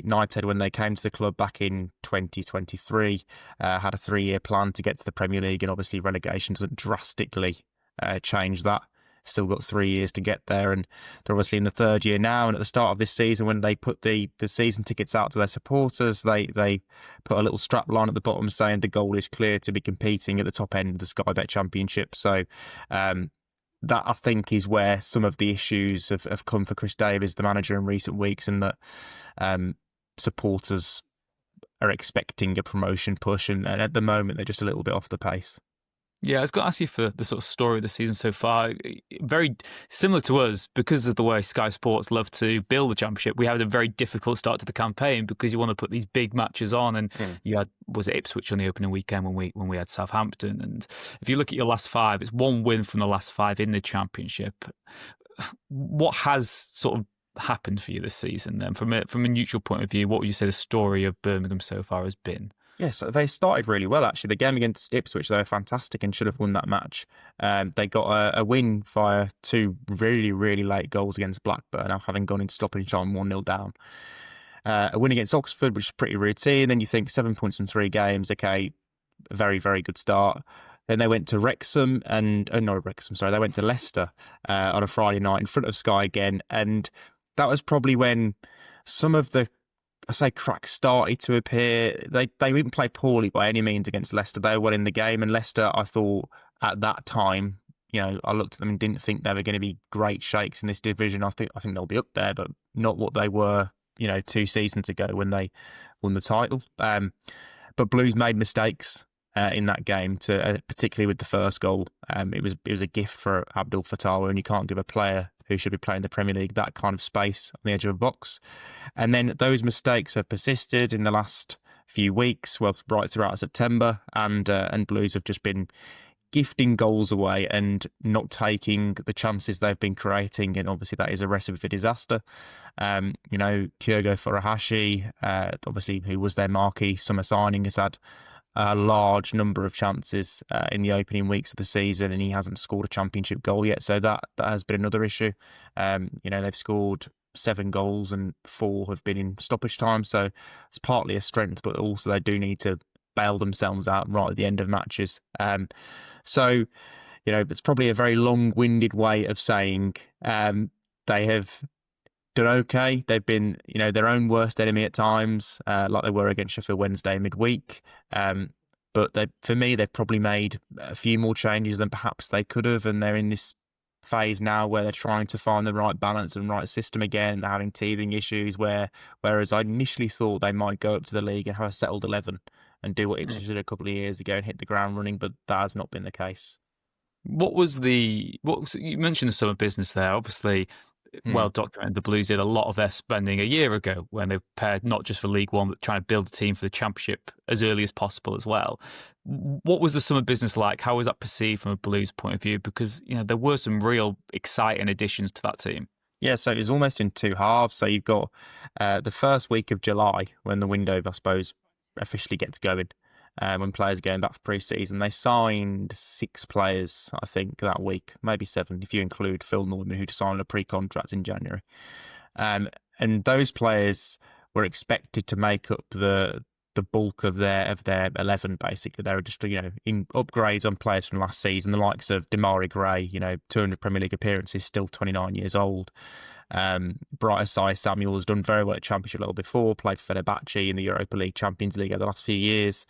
came to the club back in 2023, had a 3-year plan to get to the Premier League, and obviously relegation doesn't drastically change that. still got 3 years to get there, and they're obviously in the third year now. And at the start of this season, when they put the season tickets out to their supporters, they put a little strap line at the bottom saying the goal is clear to be competing at the top end of the Sky Bet Championship. So that, I think, is where some of the issues have come for Chris Davies, the manager, in recent weeks, and that supporters are expecting a promotion push, and at the moment they're just a little bit off the pace. Yeah, I was going to ask you for the sort of story of the season so far. Very similar to us, because of the way Sky Sports love to build the Championship. We had a very difficult start to the campaign because you want to put these big matches on, and you had, was it Ipswich on the opening weekend when we had Southampton. And if you look at your last 5, it's 1 win from the last 5 in the Championship. What has sort of happened for you this season then, from a neutral point of view? What would you say the story of Birmingham so far has been? Yes, they started really well, actually. The game against Ipswich, they were fantastic and should have won that match. They got a win via 2 really, really late goals against Blackburn, now having gone into stoppage time 1-0 down. A win against Oxford, which is pretty routine. Then you think 7 points from 3 games, okay, a very, very good start. Then they went to Wrexham they went to Leicester on a Friday night in front of Sky again. And that was probably when some of the cracks started to appear. They didn't play poorly by any means against Leicester. They were well in the game, and Leicester, I thought at that time, I looked at them and didn't think they were going to be great shakes in this division. I think they'll be up there, but not what they were, 2 seasons ago when they won the title. But Blues made mistakes in that game, particularly with the first goal. It was a gift for Abdul Fattah, and you can't give a player who should be playing the Premier League that kind of space on the edge of a box. And then those mistakes have persisted in the last few weeks, well, right throughout September, and Blues have just been gifting goals away and not taking the chances they've been creating, and obviously that is a recipe for disaster. Kyogo Furuhashi, obviously, who was their marquee summer signing, has had a large number of chances in the opening weeks of the season, and he hasn't scored a Championship goal yet. So that has been another issue. They've scored 7 goals and 4 have been in stoppage time. So it's partly a strength, but also they do need to bail themselves out right at the end of matches. So it's probably a very long-winded way of saying they have done okay. They've been, their own worst enemy at times, like they were against Sheffield Wednesday midweek. But for me, they've probably made a few more changes than perhaps they could have, and they're in this phase now where they're trying to find the right balance and right system again. They're having teething issues whereas I initially thought they might go up to the league and have a settled 11 and do what Ipswich did a couple of years ago and hit the ground running, but that has not been the case. You mentioned the summer business there, obviously. Well documented, the Blues did a lot of their spending a year ago when they prepared not just for League One, but trying to build a team for the Championship as early as possible as well. What was the summer business like? How was that perceived from a Blues point of view? Because there were some real exciting additions to that team. Yeah, so it was almost in 2 halves. So you've got the first week of July when the window, I suppose, officially gets going. When players are going back for pre-season, they signed 6 players, I think, that week, maybe 7 if you include Phil Norman, who signed a pre-contract in January. And those players were expected to make up the bulk of their 11. Basically, they were just in upgrades on players from last season, the likes of Damari Gray, 200 Premier League appearances, still 29 years old. Bright Asai Samuel has done very well at Championship level before, played for Fenerbahce in the Europa League, Champions League over the last few years.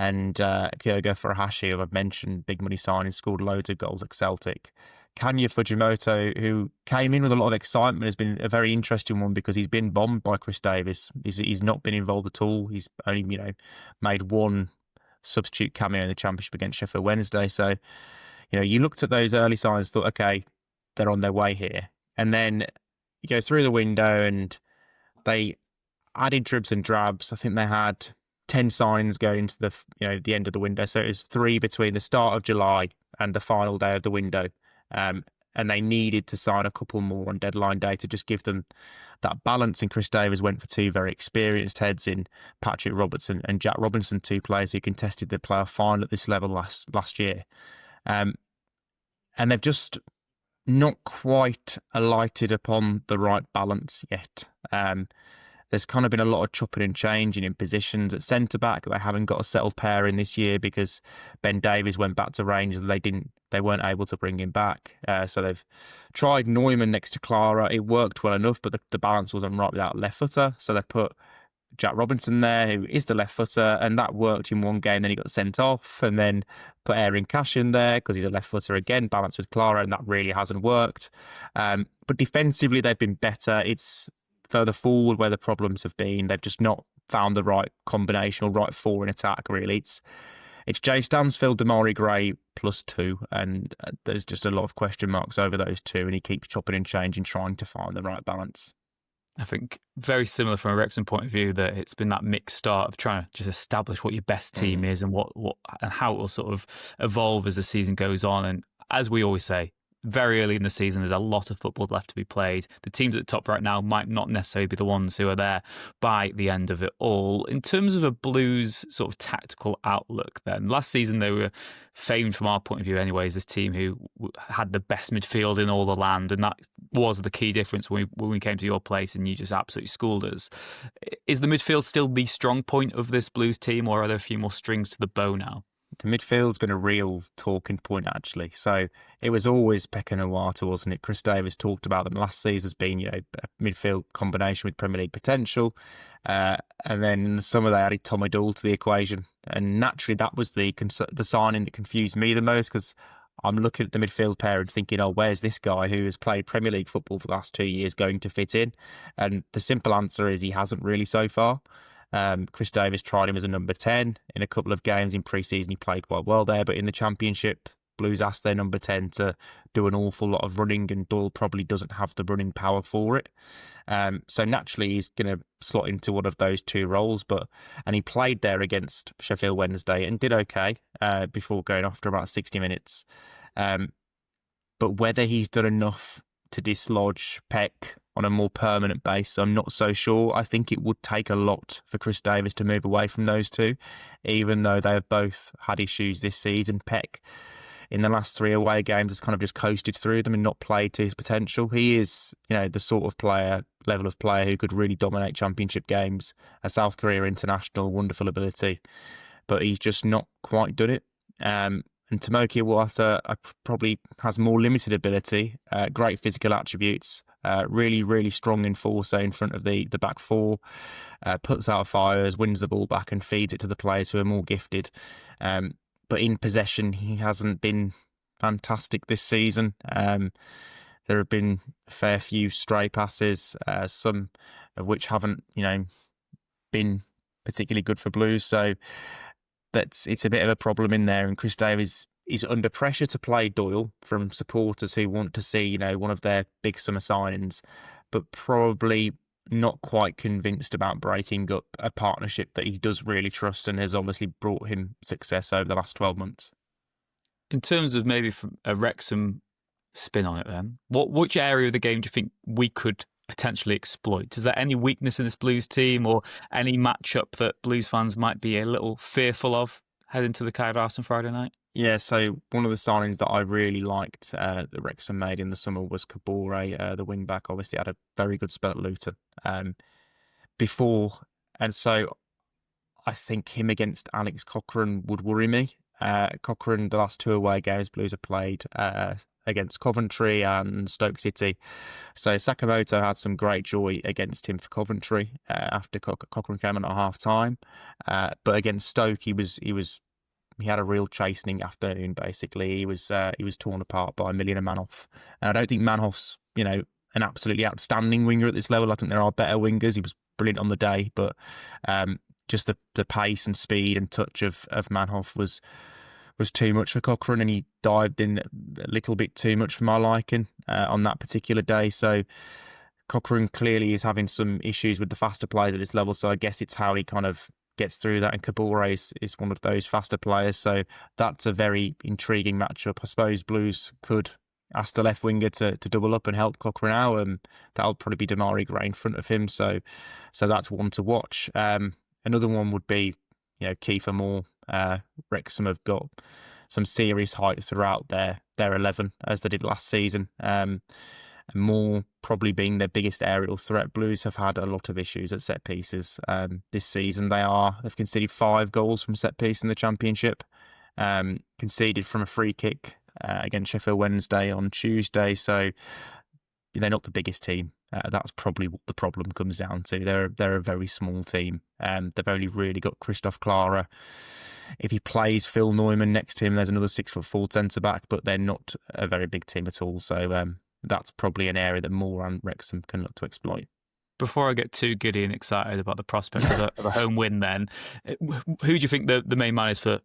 And Kyogo Furuhashi, who I've mentioned, big money signing, scored loads of goals at Celtic. Kanya Fujimoto, who came in with a lot of excitement, has been a very interesting one because he's been bombed by Chris Davies. He's not been involved at all. He's only made 1 substitute cameo in the Championship against Sheffield Wednesday. So you looked at those early signs, thought, okay, they're on their way here, and then you go through the window and they added dribs and drabs. I think they had 10 signs going into the end of the window. So it was 3 between the start of July and the final day of the window. And they needed to sign a couple more on deadline day to just give them that balance. And Chris Davies went for 2 very experienced heads in Patrick Robertson and Jack Robinson, 2 players who contested the playoff final at this level last year. And they've just not quite alighted upon the right balance yet. there's kind of been a lot of chopping and changing in positions at centre-back. They haven't got a settled pair in this year because Ben Davies went back to Rangers and they weren't able to bring him back. So they've tried Neumann next to Clara. It worked well enough, but the balance wasn't right without left footer. So they put Jack Robinson there, who is the left footer, and that worked in one game. Then he got sent off, and then put Aaron Cash in there because he's a left footer again, balanced with Clara, and that really hasn't worked. But defensively, they've been better. It's further forward where the problems have been. They've just not found the right combination or right four in attack, really. It's Jay Stansfield, Damari Gray +2, and there's just a lot of question marks over those two, and he keeps chopping and changing, trying to find the right balance. I think very similar from a Wrexham point of view, that it's been that mixed start of trying to just establish what your best team is and what and how it will sort of evolve as the season goes on. And as we always say, very early in the season, there's a lot of football left to be played. The teams at the top right now might not necessarily be the ones who are there by the end of it all. In terms of a Blues sort of tactical outlook, then last season they were famed from our point of view anyway as this team who had the best midfield in all the land, and that was the key difference when we came to your place and you just absolutely schooled us. Is the midfield still the strong point of this Blues team, or are there a few more strings to the bow now? The midfield's been a real talking point, actually. So it was always Pekka and Iwata, wasn't it? Chris Davis talked about them last season as being, a midfield combination with Premier League potential. And then in the summer they added Tom O'Doul to the equation. And naturally that was the signing that confused me the most, because I'm looking at the midfield pair and thinking, where's this guy who has played Premier League football for the last 2 years going to fit in? And the simple answer is he hasn't really so far. Chris Davis tried him as a number 10 in a couple of games in pre-season. He played quite well there, but in the Championship, Blues asked their number 10 to do an awful lot of running, and Doyle probably doesn't have the running power for it. So naturally, he's going to slot into one of those two roles. And he played there against Sheffield Wednesday and did okay before going off after about 60 minutes. But whether he's done enough to dislodge Peck on a more permanent base, I'm not so sure. I think it would take a lot for Chris Davis to move away from those two, even though they have both had issues this season. Peck, in the last 3 away games, has kind of just coasted through them and not played to his potential. He is, the sort of level of player who could really dominate Championship games. A South Korea international, wonderful ability, but he's just not quite done it. And Tomoki Iwata probably has more limited ability, great physical attributes, really, really strong enforcer in front of the back four, puts out fires, wins the ball back and feeds it to the players who are more gifted. But in possession, he hasn't been fantastic this season. There have been a fair few stray passes, some of which haven't, been particularly good for Blues. So it's a bit of a problem in there. And Chris Davies is under pressure to play Doyle from supporters who want to see, one of their big summer signings, but probably not quite convinced about breaking up a partnership that he does really trust and has obviously brought him success over the last 12 months. In terms of maybe from a Wrexham spin on it then, which area of the game do you think we could potentially exploit? Is there any weakness in this Blues team or any matchup that Blues fans might be a little fearful of heading to the Cardiff on Friday night? Yeah, so one of the signings that I really liked that Wrexham made in the summer was Kabore, the wing-back. Obviously had a very good spell at Luton before. And so I think him against Alex Cochrane would worry me. Cochrane, the last 2 away games Blues have played against Coventry and Stoke City. So Sakamoto had some great joy against him for Coventry after Cochrane came on at half-time. But against Stoke, he had a real chastening afternoon, basically. He was torn apart by Milian and Manhoff. And I don't think Manhoff's, an absolutely outstanding winger at this level. I think there are better wingers. He was brilliant on the day, but just the pace and speed and touch of Manhoff was too much for Cochrane, and he dived in a little bit too much for my liking on that particular day. So Cochrane clearly is having some issues with the faster players at this level, so I guess it's how he kind of gets through that, and Kabore is one of those faster players, so that's a very intriguing matchup. I suppose Blues could ask the left winger to double up and help Cochrane out, and that'll probably be Damari Gray in front of him, so that's one to watch. Another one would be, Kiefer Moore. Wrexham have got some serious heights throughout their 11, as they did last season. And Moore probably been their biggest aerial threat. Blues have had a lot of issues at set pieces this season. They've conceded 5 goals from set piece in the Championship, conceded from a free kick against Sheffield Wednesday on Tuesday. So they're not the biggest team. That's probably what the problem comes down to. They're a very small team. They've only really got Christoph Clara. If he plays Phil Neumann next to him, there's another 6'4" centre back, but they're not a very big team at all. So that's probably an area that Moore and Wrexham can look to exploit. Before I get too giddy and excited about the prospect of a home win, then who do you think the main man is for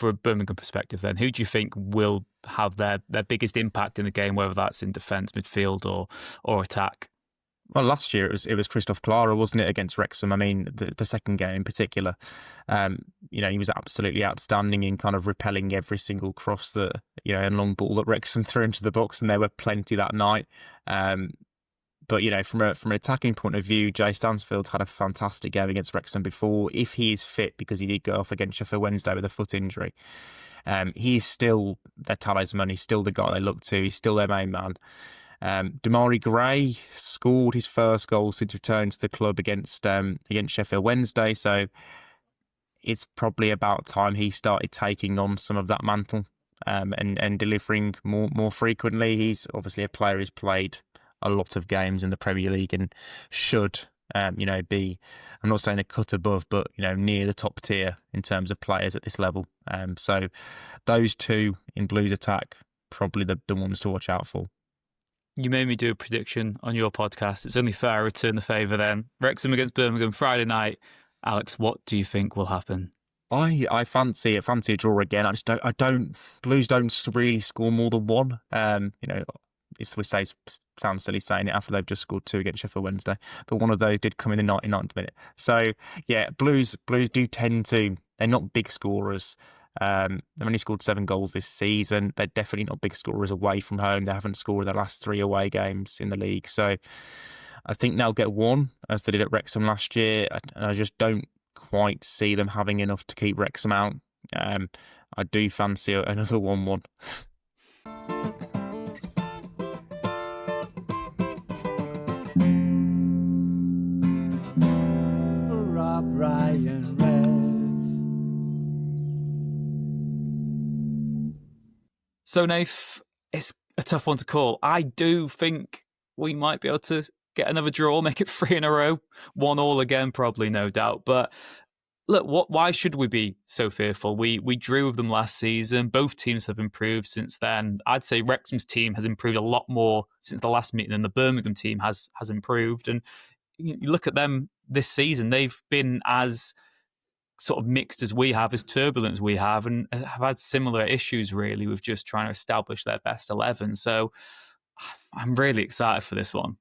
a Birmingham perspective? Then who do you think will have their biggest impact in the game, whether that's in defence, midfield, or attack? Well, last year it was Christoph Clara, wasn't it, against Wrexham? I mean, the second game in particular, he was absolutely outstanding in kind of repelling every single cross that, and long ball that Wrexham threw into the box, and there were plenty that night. But from an attacking point of view, Jay Stansfield's had a fantastic game against Wrexham before. If he is fit, because he did go off against Sheffield Wednesday with a foot injury, he's still their talisman. He's still the guy they look to. He's still their main man. Damari Gray scored his first goal since returning to the club against Sheffield Wednesday, so it's probably about time he started taking on some of that mantle and delivering more frequently. He's obviously a player who's played a lot of games in the Premier League and should be, I'm not saying a cut above, but near the top tier in terms of players at this level. So those two in Blues attack, probably the ones to watch out for. You made me do a prediction on your podcast. It's only fair I return the favour then. Wrexham against Birmingham Friday night. Alex, what do you think will happen? I fancy a draw again. I don't. Blues don't really score more than one. If we say, sounds silly saying it after they've just scored 2 against Sheffield Wednesday, but one of those did come in the 99th minute. So yeah, Blues do tend to. They're not big scorers. They've only scored 7 goals this season. They're definitely not big scorers away from home. They haven't scored their last 3 away games in the league. So I think they'll get 1, as they did at Wrexham last year. And I just don't quite see them having enough to keep Wrexham out. I do fancy another 1-1. Rob Ryan Red. So, Nath, it's a tough one to call. I do think we might be able to get another draw, make it 3 in a row, 1-1 again, probably, no doubt. But look, why should we be so fearful? We drew with them last season. Both teams have improved since then. I'd say Wrexham's team has improved a lot more since the last meeting than the Birmingham team has improved. And you look at them this season, they've been as sort of mixed as we have, as turbulent as we have, and have had similar issues really with just trying to establish their best 11. So I'm really excited for this one.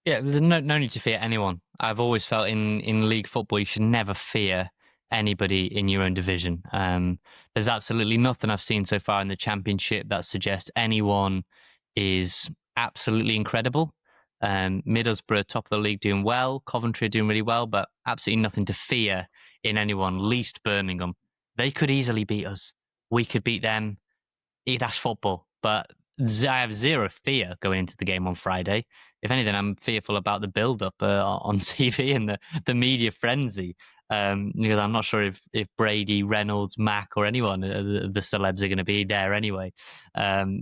Yeah, there's no need to fear anyone. I've always felt in league football, you should never fear anybody in your own division. There's absolutely nothing I've seen so far in the Championship that suggests anyone is absolutely incredible. Middlesbrough, top of the league, doing well. Coventry are doing really well, but absolutely nothing to fear in anyone, least Birmingham. They could easily beat us. We could beat them. That's football. But I have zero fear going into the game on Friday. If anything, I'm fearful about the build-up on TV and the media frenzy. Because I'm not sure if Brady, Reynolds, Mack, or anyone, the celebs, are going to be there anyway.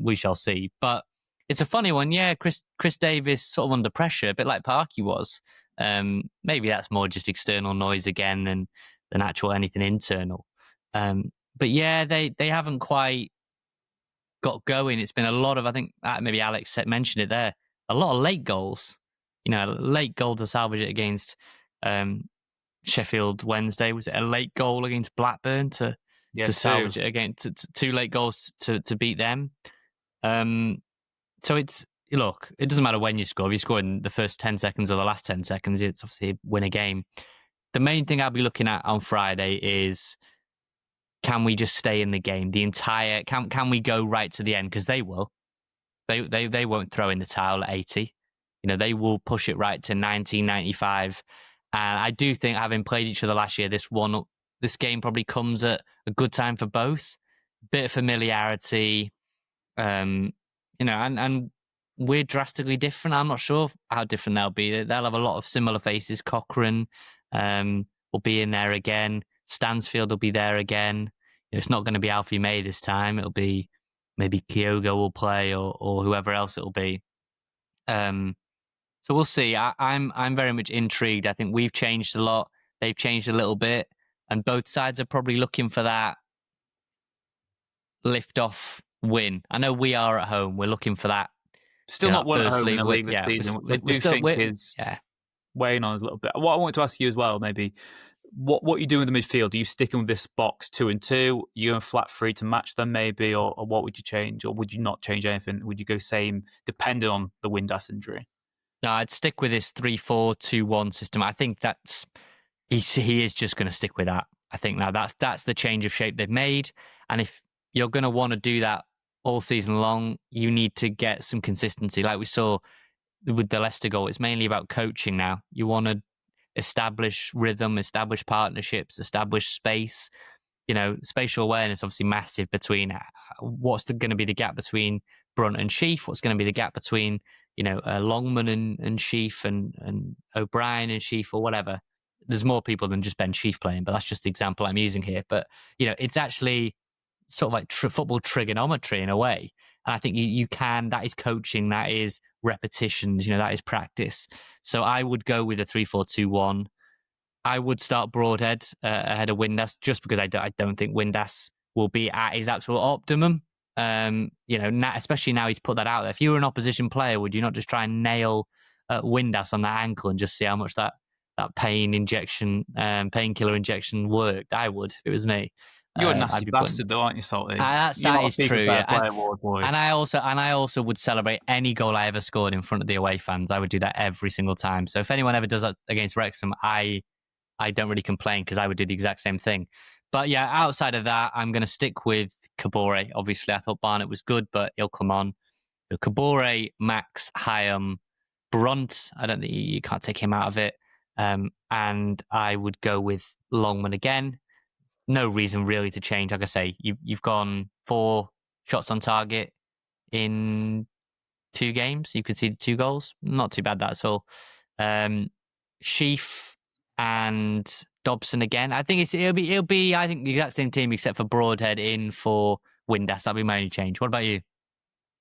We shall see. But it's a funny one. Yeah, Chris Davis sort of under pressure, a bit like Parky was. Maybe that's more just external noise again than actual anything internal. But yeah, they haven't quite got going. It's been a lot of, I think maybe Alex mentioned it there, a lot of late goals. Late goal to salvage it against Sheffield Wednesday. Was it a late goal against Blackburn to salvage it again? Two late goals to beat them. So it doesn't matter when you score. If you score in the first 10 seconds or the last 10 seconds, it's obviously win a game. The main thing I'll be looking at on Friday is, can we just stay in the game? Can we go right to the end? Because they will. They won't throw in the towel at 80. They will push it right to 90, 95. And I do think, having played each other last year, this game probably comes at a good time for both. Bit of familiarity, and we're drastically different. I'm not sure how different they'll be. They'll have a lot of similar faces. Cochrane will be in there again. Stansfield will be there again. It's not going to be Alfie May this time. It'll be maybe Kyogo will play or whoever else it'll be. So we'll see. I'm very much intrigued. I think we've changed a lot. They've changed a little bit, and both sides are probably looking for that lift-off win. I know we are at home. We're looking for that. Still not won at home in the league this yeah, season. we're, I do still, think is weighing on us a little bit. What I want to ask you as well, maybe, what you do in the midfield? Are you sticking with this box 2 and 2? Are you going flat 3 to match them, maybe, or what would you change, or would you not change anything? Would you go same, depending on the Windass injury? No, I'd stick with this 3-4-2-1 system. I think he is just going to stick with that. I think now that's the change of shape they've made, and if you're going to want to do that all season long, you need to get some consistency. Like we saw with the Leicester goal, it's mainly about coaching now. You want to establish rhythm, establish partnerships, establish space. Spatial awareness obviously massive between what's going to be the gap between Brunt and Sheaf, what's going to be the gap between Longman and Sheaf and O'Brien and Sheaf or whatever. There's more people than just Ben Sheaf playing, but that's just the example I'm using here. But it's actually sort of like football trigonometry in a way. And I think you can, that is coaching, that is repetitions, that is practice. So I would go with a 3-4-2-1. I would start Broadhead ahead of Windass, just because I don't think Windass will be at his actual optimum. Especially now he's put that out there. If you were an opposition player, would you not just try and nail Windass on that ankle and just see how much that painkiller injection worked? I would, if it was me. You're a nasty bastard, though, aren't you, Salty? That is true. Yeah. Boy. And I also would celebrate any goal I ever scored in front of the away fans. I would do that every single time. So if anyone ever does that against Wrexham, I don't really complain, because I would do the exact same thing. But yeah, outside of that, I'm going to stick with Kabore. Obviously, I thought Barnett was good, but he'll come on. So Kabore, Max, Hyam, Brunt. I don't think you can't take him out of it. And I would go with Longman again. No reason really to change. Like I say, you've gone 4 shots on target in 2 games. You conceded 2 goals. Not too bad, that at all. Sheaf and Dobson again. I think it'll be I think the exact same team except for Broadhead in for Windass. That'll be my only change. What about you?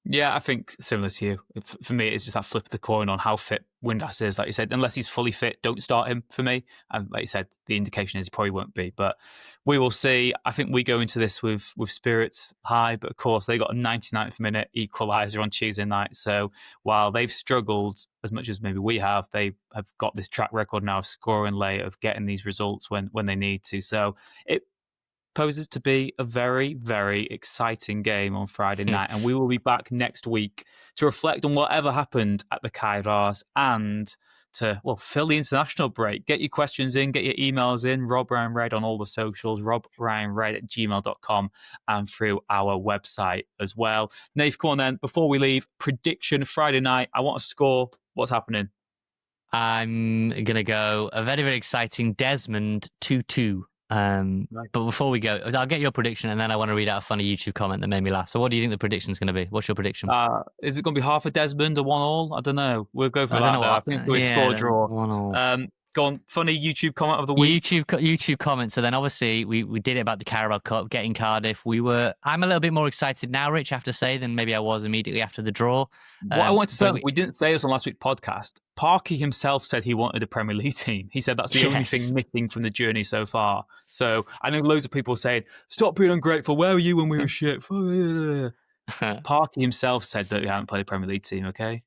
Yeah, I think similar to you. For me, it's just that flip of the coin on how fit Windass is. Like you said, unless he's fully fit, don't start him for me. And like you said, the indication is he probably won't be. But we will see. I think we go into this with spirits high. But of course, they got a 99th minute equaliser on Tuesday night. So while they've struggled as much as maybe we have, they have got this track record now of scoring late, of getting these results when they need to. So it poses to be a very, very exciting game on Friday night. And we will be back next week to reflect on whatever happened at the Kairos and to, fill the international break. Get your questions in, get your emails in, Rob Ryan Red on all the socials, robryanred@gmail.com, and through our website as well. Nath, come on then, before we leave, prediction Friday night. I want a score. What's happening? I'm going to go a very, very exciting Desmond 2-2. But before we go, I'll get your prediction, and then I want to read out a funny YouTube comment that made me laugh. So what do you think the prediction's going to be? What's your prediction? Is it going to be half a Desmond or 1-1? I don't know. We'll go for that. I think we score draw. 1-1. Go on. Funny YouTube comment of the week. YouTube comment. So then obviously we did it about the Carabao Cup, getting Cardiff. I'm a little bit more excited now, Rich, I have to say, than maybe I was immediately after the draw. What I want to say, we didn't say this on last week's podcast. Parky himself said he wanted a Premier League team. He said that's the only thing missing from the journey so far. So I know loads of people saying, stop being ungrateful. Where were you when we were shit? Parky himself said that he hadn't played a Premier League team, okay?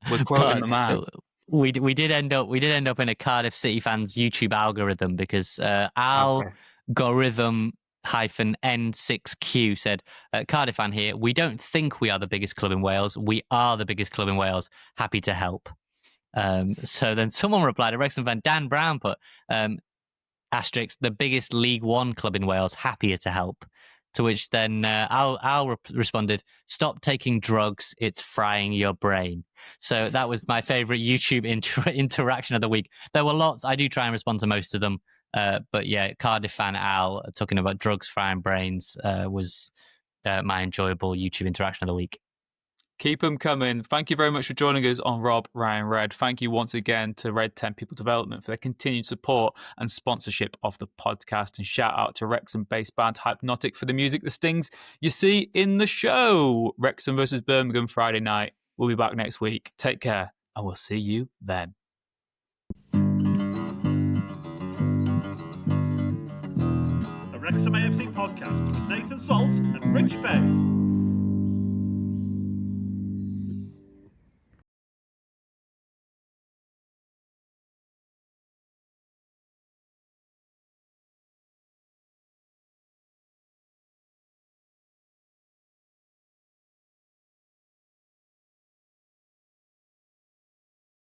We're quoting the man. We did end up in a Cardiff City fans YouTube algorithm, because algorithm -N6Q said, Cardiff fan here, we don't think we are the biggest club in Wales, we are the biggest club in Wales, happy to help. So then someone replied, a Wrexham fan, Dan Brown, put asterisk, the biggest League One club in Wales, happier to help. To which then Al responded, stop taking drugs, it's frying your brain. So that was my favourite YouTube interaction of the week. There were lots. I do try and respond to most of them. But yeah, Cardiff fan Al talking about drugs frying brains was my enjoyable YouTube interaction of the week. Keep them coming. Thank you very much for joining us on Rob, Ryan, Red. Thank you once again to Red 10 People Development for their continued support and sponsorship of the podcast. And shout out to Wrexham-based band Hypnotic for the music that stings you see in the show. Wrexham versus Birmingham Friday night. We'll be back next week. Take care, and we'll see you then. The Wrexham AFC podcast with Nathan Salt and Rich Faye.